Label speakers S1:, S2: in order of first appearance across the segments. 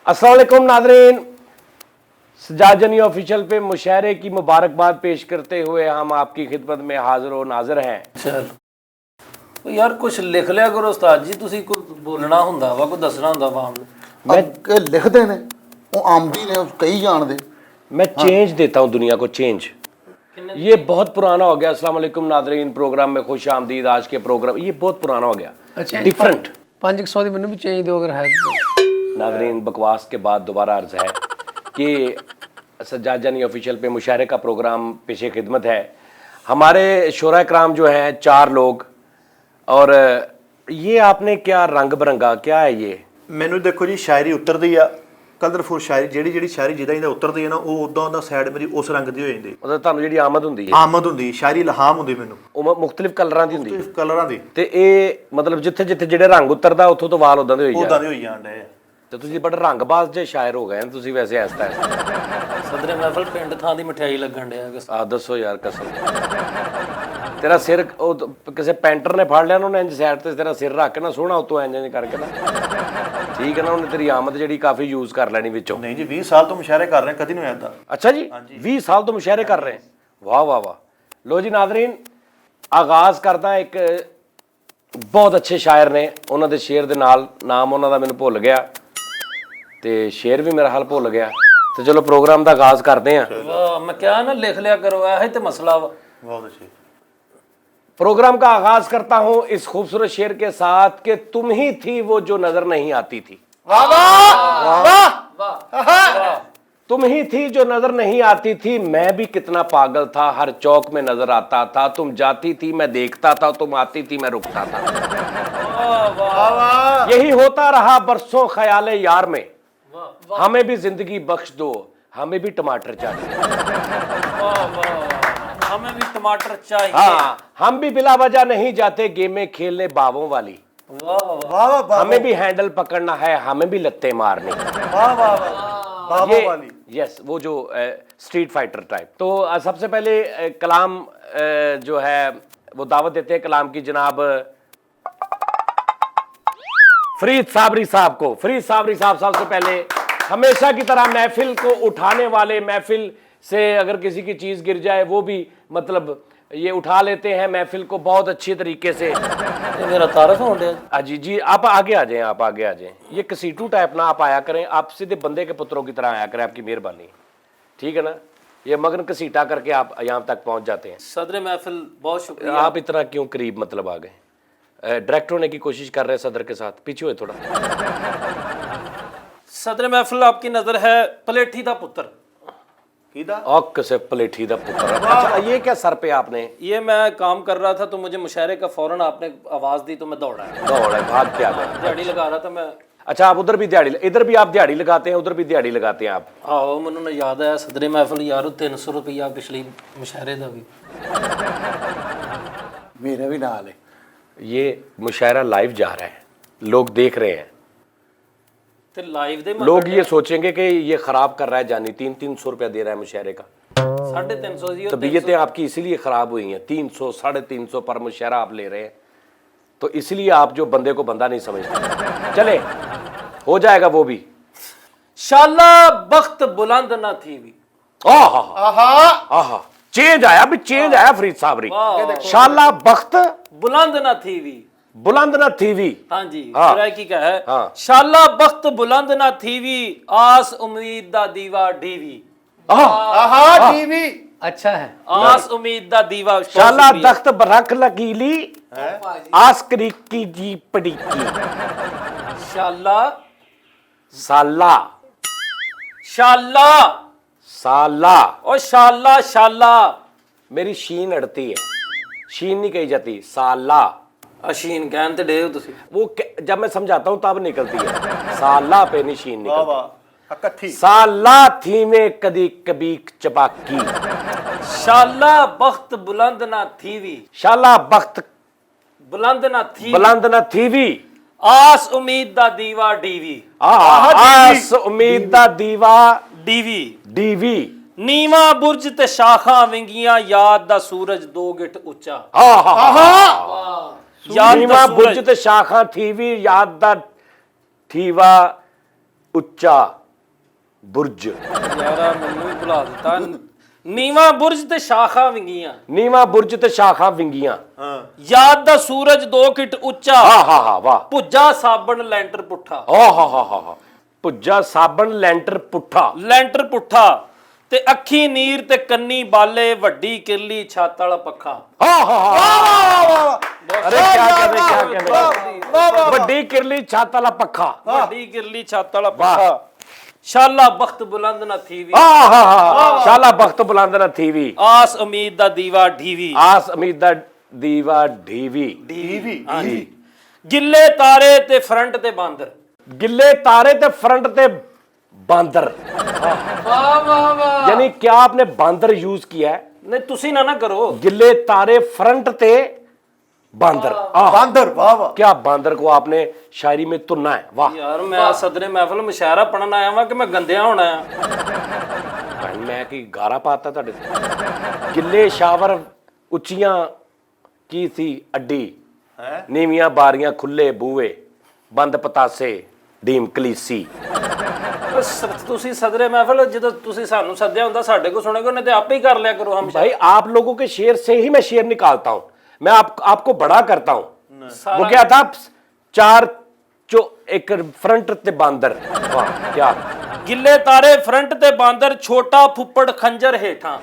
S1: अस्सलाम वालेकुम नाज़रीन, सज्जाद जनी ऑफिशियल पे मुशायरे की मुबारकबाद पेश करते हुए हम आपकी खिदमत में हाजिर व नाज़िर हैं।
S2: चल यार कुछ लिख लिया करो उस्ताद जी, ਤੁਸੀਂ ਕੁਝ ਬੋਲਣਾ ਹੁੰਦਾ ਵਾ, ਕੋਈ ਦੱਸਣਾ ਹੁੰਦਾ ਵਾ ਆਮ ਨੂੰ।
S3: ਅੱਗੇ ਲਿਖਦੇ ਨੇ ਉਹ ਆਮਦੀ ਨੇ ਕਈ ਜਾਣਦੇ।
S1: मैं चेंज देता हूँ दुनिया को, चेंज। ये बहुत पुराना हो गया। अस्सलाम वालेकुम नाज़रीन, प्रोग्राम में खुश आमदीद। आज के प्रोग्राम ये बहुत पुराना हो गया, डिफरेंट।
S4: 500 ਦੀ ਮੈਨੂੰ ਵੀ ਚੇਂਜ ਦਿਓ अगर है
S1: नाज़रीन बकवास के बाद दोबारा अर्ज़ है कि सज्जाद जानी ऑफिशियल पे मुशायरे का प्रोग्राम पेशे खिदमत है। हमारे शोरा कराम जो हैं 4 लोग, और ये आपने क्या रंग बिरंगा क्या है ये?
S5: ਮੈਨੂੰ ਦੇਖੋ ਜੀ ਸ਼ਾਇਰੀ ਉਤਰਦੀ ਆ, ਕਲਰਫੁਲ ਸ਼ਾਇਰੀ, ਜਿਹੜੀ ਸ਼ਾਇਰੀ ਜਿਹਦਾ ਉਤਰਦੀ ਹੈ ਨਾ ਉਹ ਉਦਾਂ ਦਾ ਸਾਈਡ ਮੇਰੀ ਉਸ ਰੰਗ ਦੀ ਹੋ ਜਾਂਦੀ।
S1: मतलब ਤੁਹਾਨੂੰ ਜਿਹੜੀ ਆਮਦ ਹੁੰਦੀ ਹੈ,
S5: ਆਮਦ ਹੁੰਦੀ, ਸ਼ਾਇਰੀ ਇਲਹਾਮ ਹੁੰਦੀ ਮੈਨੂੰ
S1: ਉਹ ਮੁxtਲਿਫ ਕਲਰਾਂ ਦੀ ਹੁੰਦੀ ਹੈ,
S5: ਕਲਰਾਂ ਦੀ।
S1: ਤੇ ਇਹ ਮਤਲਬ ਜਿੱਥੇ ਜਿੱਥੇ ਜਿਹੜੇ ਰੰਗ ਉਤਰਦਾ ਉੱਥੋਂ ਤੋਂ ਵਾਲ ਉਦਾਂ ਦੇ ਹੋਈ
S5: ਉਦਾਂ
S1: ਜਾਂਦੇ।
S5: ਦੇ ਹੋਈ ਜਾਂਦੇ ਆ।
S1: ਤੇ ਤੁਸੀਂ ਬੜੇ ਰੰਗਬਾਜ਼ ਜੇ ਸ਼ਾਇਰ ਹੋ ਗਏ ਨੇ ਤੁਸੀਂ ਵੈਸੇ ਇਸ ਤਰ੍ਹਾਂ।
S2: ਸਦਰੇ ਮਹਿਫਲ ਪਿੰਡ ਥਾਂ ਦੀ ਮਠਿਆਈ ਲੱਗਣ ਡਿਆ ਕਿ
S1: ਆ ਦੱਸੋ ਯਾਰ ਕਸਮ, ਤੇਰਾ ਸਿਰ ਉਹ ਕਿਸੇ ਪੈਂਟਰ ਨੇ ਫੜ ਲਿਆ, ਉਹਨੇ ਇੰਜ ਸਾਈਡ ਤੇ ਤੇਰਾ ਸਿਰ ਰੱਖ ਕੇ ਨਾ ਸੋਹਣਾ ਉਤੋਂ ਇੰਜ ਕਰਕੇ ਨਾ, ਠੀਕ ਹੈ ਨਾ, ਉਹਨੇ ਤੇਰੀ ਆਮਦ ਜਿਹੜੀ ਕਾਫੀ ਯੂਜ਼ ਕਰ ਲੈਣੀ ਵਿੱਚੋਂ।
S5: ਨਹੀਂ ਜੀ 20 ਸਾਲ ਤੋਂ ਮੁਸ਼ਾਇਰੇ ਕਰ ਰਹੇ, ਕਦੀ ਨਹੀਂ ਹੋਇਆ ਏਦਾਂ।
S1: अच्छा जी, 20 साल तो मुशायरे कर रहे हैं, वाह वाह वाह। लो जी नाज़रीन, आगाज़ करदा एक बहुत अच्छे शायर ने, उन्होंने दे शेर दे नाल नाम उन्होंने मैनू भुल गया ते शेर भी मेरा हाल भुल गया। तो चलो प्रोग्राम का आगाज़ करते हैं।
S2: ਵਾਹ ਮੈਂ ਕਿਹਾ ਨਾ ਲਿਖ ਲਿਆ ਕਰੋ, ਇਹ ਤੇ ਮਸਲਾ ਵਾ।
S5: ਬਹੁਤ ਅੱਛੀ।
S1: प्रोग्राम का आगाज़ करता हूँ इस खूबसूरत शेर के साथ कि तुम ही थी वो जो नजर नहीं आती थी।
S3: ਵਾਹ ਵਾਹ ਵਾਹ।
S1: तुम ही थी जो नजर नहीं आती थी, मैं भी कितना पागल था, हर चौक में नजर आता था। तुम जाती थी मैं देखता था, तुम आती थी मैं रुकता था। यही होता रहा बरसों ख्याले यार में, हमें भी जिंदगी बख्श दो, हमें भी टमाटर चाहिए।
S2: हमें भी टमाटर चाहिए।
S1: हाँ, हम भी बिला वजह नहीं जाते गेमें खेलने बावों वाली।
S2: वाह
S3: ਵਾਹ ਵਾਹ
S1: हमें भी हैंडल पकड़ना है, हमें भी लत्ते मारने।
S3: ਵਾਹ ਵਾਹ
S1: ये
S3: ਵਾਲੀ।
S1: यस, वो जो स्ट्रीट फाइटर टाइप। तो सबसे पहले कलाम जो है वो दावत देते हैं कलाम की जनाब फरीद साबरी साहब को। फरीद साबरी साहब सबसे पहले हमेशा की तरह महफिल को उठाने वाले, महफिल से अगर किसी की चीज़ गिर जाए वो भी मतलब ये उठा लेते हैं महफिल को बहुत अच्छी तरीके से।
S2: ये मेरा तारफ हो गया।
S1: जी जी, आप आगे आ जाएं, आप आगे आ जाएं। ये कसीटू टाइप ना आप आया करें, आप सीधे बंदे के पुत्रों की तरह आया करें, आपकी मेहरबानी, ठीक है ना। ये मगन कसीटा करके आप यहाँ तक पहुँच जाते हैं।
S2: सदर महफिल बहुत शुक्रिया।
S1: आप इतना क्यों करीब मतलब आ गए? डायरेक्ट होने की कोशिश कर रहे हैं सदर के साथ, पीछे हुए थोड़ा।
S2: सदर महफिल आपकी नजर है पलेठी दा पुत्र।
S5: ਕਿਹਦਾ?
S1: औक से पलेठी दा पुत्र। अच्छा, ये क्या सर पे आपने?
S2: ये मैं काम कर रहा था तो मुझे मुशायरे का फौरन आपने आवाज दी तो मैं दौड़ा,
S1: दौड़ है, भाग के आ गए।
S2: दिहाड़ी लगा रहा था मैं।
S1: अच्छा, आप उधर भी दिहाड़ी, इधर भी आप दिहाड़ी लगाते हैं, उधर भी दिहाड़ी लगाते हैं आप?
S2: ਆਹੋ ਮੈਨੂੰ ਨਾ ਯਾਦ ਆਇਆ ਸਦਰੇ ਮਹਿਫਲ ਯਾਰ 300 ਰੁਪਇਆ ਪਿਛਲੀ ਮੁਸ਼ਾਇਰੇ ਦਾ ਵੀ।
S3: ਮੇਰੇ ਵੀ ਨਾਲ ਹੈ।
S1: ये मुशायरा लाइव जा रहा है, लोग देख रहे हैं।
S2: ਤੇ ਲਾਈਵ ਦੇ
S1: लोग ये सोचेंगे कि ये खराब कर रहा है जानी, 300 रुपया दे रहा है मुशायरे का।
S2: 350 जी।
S1: तबीयतें आपकी इसीलिए ख़राब हुई हैं, 300 350 पर मुशायरा आप ले रहे हैं, तो इसलिए आप जो बंदे को बंदा नहीं समझते। चले, हो जाएगा वो भी।
S2: शाला बख्त बुलंद ना थी भी।
S1: आहा आहा, चेंज आया भी, चेंज आया फरीद साबरी। शाला बख्त
S2: बुलंद ना थी भी।
S1: बुलंद न थी भी।
S2: हाँ जी,
S1: हाँ।
S2: की क्या है?
S1: हाँ।
S2: शाला बख्त बुलंद ना थी भी, आस उम्मीद दा दीवा डीवी।
S3: ਆਹਾ ਟੀਵੀ
S4: अच्छा है।
S2: आस उम्मीद दा दीवा।
S1: शाला दख्त बरख लगीली, आस्करी की जी पड़ीकी।
S2: शाला
S1: साला
S2: शाला
S1: साला,
S2: और शाला शाला।
S1: मेरी शीन अड़ती है, शीन नहीं कही जाती, साला।
S2: अशीन कहन ते डे हो तुसी।
S1: वो जब मैं समझाता हूँ तब निकलती है, साला पे नहीं शीन
S5: ਵਾਹ
S1: निकलती।
S5: ਵਾਹ ਇਕੱਠੀ।
S1: साला थी में कदी कभी चपाकी।
S2: शाला बख्त बुलंद ना थी भी।
S1: शाला बख्त
S2: बुलंद ना थी।
S1: बुलंद न थी भी,
S2: आस उम्मीद दा दीवा डीवी।
S1: आस उम्मीद दा दीवा
S2: डीवी।
S1: डीवी।
S2: नीवा बुर्ज ते शाखा विंगियां, याद दा सूरज 2 गिट ऊंचा। याद दा
S1: नीवा बुर्ज
S2: सूरज।
S1: ते शाखा थी भी, याद दा थीवा ਉੱਚਾ ਬੁਰਜ।
S2: ਯਾਰਾ ਮੈਨੂੰ ਵੀ ਭੁਲਾ ਦਿੱਤਾ। ਨੀਵਾ ਬੁਰਜ ਤੇ ਸ਼ਾਖਾ ਵਿੰਗੀਆਂ,
S1: ਨੀਵਾਂ ਬੁਰਜ ਤੇ ਸ਼ਾਖਾ ਵਿੰਗੀਆਂ।
S2: ਯਾਦ ਦਾ ਸੂਰਜ 2 ਕਿਟ ਉੱਚਾ,
S1: ਹਾਂ ਵਾਹ।
S2: ਭੁੱਜਾ ਸਾਬਣ ਲੈਂਟਰ ਪੁੱਠਾ।
S1: ਹਾਂ ਭੁੱਜਾ ਸਾਬਣ ਲੈਂਟਰ ਪੁੱਠਾ।
S2: ਲੈਂਟਰ ਪੁੱਠਾ ਤੇ ਅੱਖੀ ਨੀਰ ਤੇ ਕੰਨੀ ਬਾਲੇ, ਵੱਡੀ ਕਿਰਲੀ ਛੱਤ ਵਾਲਾ ਪੱਖਾ।
S1: ਹਾਂ ਅਰੇ ਕੀ ਕਹਿੰਦੇ ਵੱਡੀ ਕਿਰਲੀ ਛੱਤ ਵਾਲਾ ਪੱਖਾ।
S2: ਵੱਡੀ ਕਿਰਲੀ ਛੱਤ ਵਾਲਾ ਪੱਖਾ। ਸ਼ਾਲਾ ਬਖਤ ਬੁਲੰਦ ਨਾ ਥੀਵੀ,
S1: ਸ਼ਾਲਾ ਬਖਤ ਬੁਲੰਦ ਨਾ ਥੀਵੀ।
S2: ਆਸ ਉਮੀਦ ਦਾ ਦੀਵਾ ਢੀਵੀ।
S1: ਆਸ ਉਮੀਦ ਦਾ ਦੀਵਾ ਢੀਵੀ।
S2: ਹਾਂਜੀ। ਗਿੱਲੇ ਤਾਰੇ ਤੇ ਫਰੰਟ ਤੇ ਬਾਂਦਰ।
S1: ਗਿੱਲੇ ਤਾਰੇ ਤੇ ਫਰੰਟ ਤੇ बांदर। यानी क्या आपने बांदर यूज किया है?
S2: नहीं तुसी ना करो।
S1: गिल्ले तारे फ्रंट ते बांदर।
S5: बांदर वाह वाह।
S1: क्या बांदर को आपने शायरी में तुनना है? वाह
S2: यार मैं सदरे महफिल मुशायरा पढ़न आया वां कि मैं गंदिया होना है।
S1: मैं की गारा पाता तुहाडे गिल्ले शावर उच्चियां की थी अड्डी, नीवियां बारियां खुले बूहे, बंद पतासे ढीम कलीसी।
S2: ਤੁਸੀਂ सदरे महफिल ਜਦੋਂ ਤੁਸੀਂ ਸਾਨੂੰ ਸੱਦਿਆ ਹੁੰਦਾ ਸਾਡੇ ਕੋ ਸੁਣेगे नहीं तो आप ही कर लिया करो। हम
S1: भाई आप लोगों के शेर से ही मैं शेर निकालता हूं, मैं आपको बड़ा करता हूं। वो क्या था? 4 एक फ्रंट ते बांदर। वाह क्या।
S2: गिल्ले तारे फ्रंट ते बांदर, छोटा फुੱਫੜ खंजर हेठा।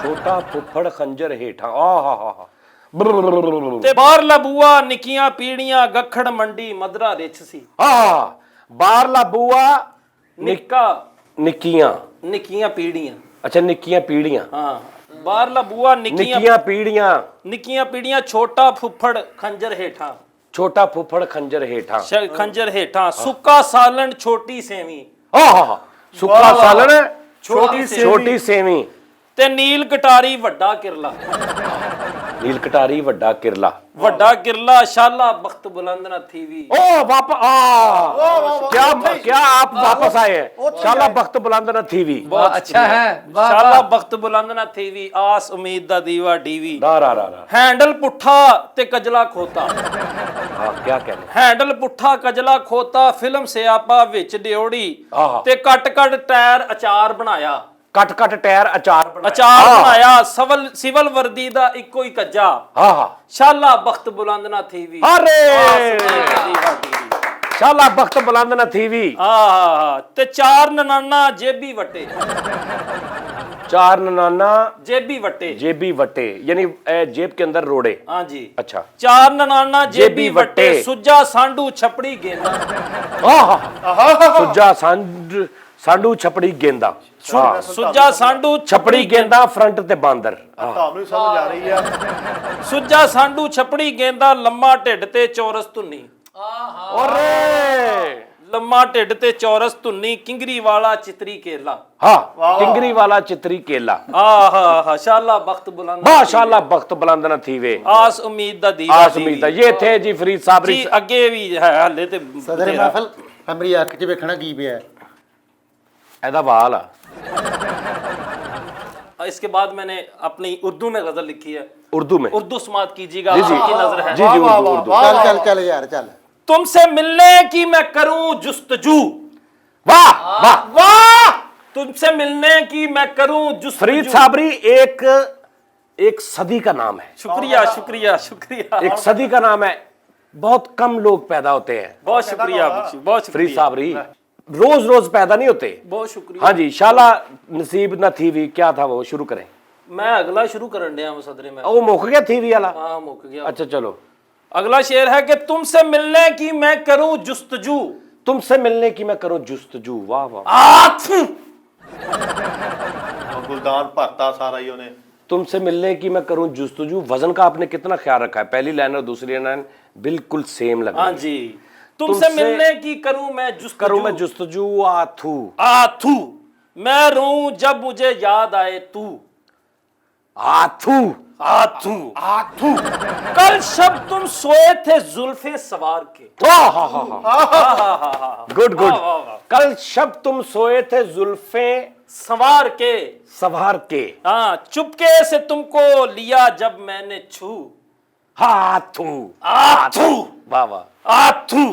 S1: छोटा फुੱਫੜ खंजर हेठा।
S2: ते बाहर लबूआ निकियां पीड़ियां, गखड़ मंडी मदरा रिछ सी।
S1: बाहरला बूआ
S2: निक्का
S1: निक्कियां
S2: निकियां पीड़ियां।
S1: अच्छा निक्कियां पीड़ियां।
S2: हां बाहरला बूआ
S1: निक्कियां पीड़ियां।
S2: निकियां पीड़ियां, छोटा फुੱਫੜ खंजर हेठा।
S1: छोटा फुੱਫੜ खंजर हेठा।
S2: खंजर हेठा, सुक्का सालन छोटी सेवी।
S1: सुक्का सालन
S2: छोटी
S1: सेवी।
S2: ते नील कटारी वड्डा किरला।
S1: नील कटारी वड्डा किरला।
S2: वड्डा किरला, शाला बख्त बुलंद ना थीवी।
S1: ओ वापस क्या आप वापस आए हैं? शाला बख्त बुलंद ना थीवी।
S2: बहुत
S4: अच्छा है।
S2: शाला बख्त बुलंद ना थीवी, आस उम्मीद दा दीवा डीवी।
S1: रा
S2: हैंडल पुट्ठा ते कजला खोता।
S1: क्या कहने?
S2: हैंडल पुट्ठा कजला खोता, फिल्म सियापा विच ड्योड़ी ते कट टायर अचार बनाया।
S1: कट टायर अचार
S2: बनाया। सिविल वर्दी दा इको ही कज्जा। शाला बख्त बुलंद ना थीवी।
S1: अरे शाला बख्त बुलंद ना थीवी।
S2: ते 4 ननाना जेबी वटे।
S1: 4 ननाना जेबी वटे यानी जेब के अंदर रोड़े।
S2: हाँ जी।
S1: अच्छा
S2: 4 ननाना जेबी वटे, सुजा सांडू छपड़ी गेंदा।
S1: सुजा सांडू छपड़ी गेंदा।
S2: सुजा सांडू
S1: छपड़ी गेंदा फ्रंट ते बांदर।
S5: ਤੁਹਾਨੂੰ ਸਮਝ ਆ ਰਹੀ ਆ।
S2: सुजा सांडू छपड़ी गेंदा, लम्मा ढिड ते चौरस धुन्नी। लम्मा ढिड ते चौरस धुन्नी, किंगरी वाला चितरी केला।
S1: किंगरी वाला चितरी केला।
S2: शाला बख्त बुलंद।
S1: माशाल्लाह बख्त बुलंद ना थीवे,
S2: आस उम्मीद दा दीवा।
S1: आस उम्मीद दा। ये थे जी फरीद साहब
S2: जी। अगे भी है हले ते
S3: सदर महफिल हमरी अख च वेखना की पिया
S1: एदा वाल आ।
S2: इसके बाद मैंने अपनी उर्दू में गजल लिखी है।
S1: उर्दू में?
S2: उर्दू समात कीजिएगा, आपकी नजर है।
S1: जी उर्दू।
S3: चल चल चल यार चल।
S2: तुमसे मिलने की मैं करूं जुस्तजू।
S1: वाह वाह वाह।
S2: तुमसे मिलने की मैं करूं जुस्तजू।
S1: फरीद साबरी एक सदी का नाम है।
S2: शुक्रिया शुक्रिया शुक्रिया।
S1: एक सदी का नाम है। बहुत कम लोग पैदा होते हैं।
S2: बहुत शुक्रिया बहुत
S1: फरीद
S2: शुक्रिया।
S1: साबरी रोज पैदा नहीं होते।
S2: बहुत शुक्रिया।
S1: हाँ जी। शाला नसीब ना थीवी। क्या था वो? शुरू करें।
S2: मैं अगला शुरू करन दिया हूं सदरे में।
S1: वो मुक गया थीवी वाला।
S2: हाँ मुक गया।
S1: अच्छा चलो।
S2: अगला शेर है कि तुमसे मिलने की मैं करूं जुस्तजू।
S1: तुमसे मिलने की मैं करूं जुस्तजू। वाह वाह।
S5: गुलदान भरता सारा ही उन्हें।
S1: तुमसे मिलने की मैं करूं जुस्तजू। वजन का आपने कितना ख्याल रखा है? पहली लाइन और दूसरी लाइन बिल्कुल सेम लगा।
S2: हाँ जी। तुमसे मिलने की करूं मैं
S1: जुस्तजू। आथू
S2: आथू मैं रू जब मुझे याद आए तू।
S1: आथू
S2: आथू आथू कल शब तुम सोए थे जुल्फे सवार के।
S1: Good good. कल शब तुम सोए थे जुल्फे
S2: सवार के।
S1: हाँ
S2: चुपके से तुमको लिया जब मैंने छू।
S1: आथू
S2: आथू
S1: वाह वाह।
S2: आथू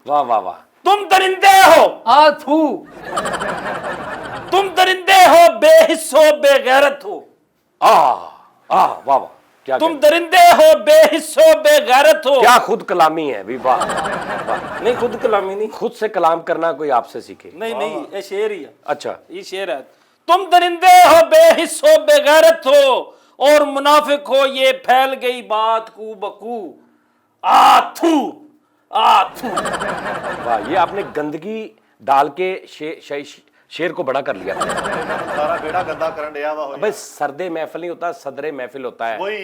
S1: वाह वाह वाह।
S2: तुम दरिंदे हो,
S4: आ थू
S2: तुम दरिंदे हो, बेहिस्सो बेगैरत हो।
S1: वाह वाह, क्या
S2: तुम दरिंदे हो, बेहिस्सो बेगैरत हो।
S1: क्या खुद कलामी है भी, वाह वाह।
S2: नहीं, खुद कलामी नहीं,
S1: खुद से कलाम करना कोई आपसे सीखे।
S2: नहीं नहीं, ये शेर ही है,
S1: अच्छा,
S2: ये शेर है। तुम दरिंदे हो, बेहिस्सो बेगैरत हो, और मुनाफिक हो, ये फैल गई बात कू बकू। आथू आथू।
S1: वाह, ये आपने गंदगी डाल के शेर को बड़ा कर लिया।
S5: ਸਾਰਾ ਬੇੜਾ ਗੰਦਾ ਕਰਨ ਡਿਆ ਵਾ
S1: अबे सरदे महफिल नहीं होता, सदरे महफिल होता है।
S5: ਕੋਈ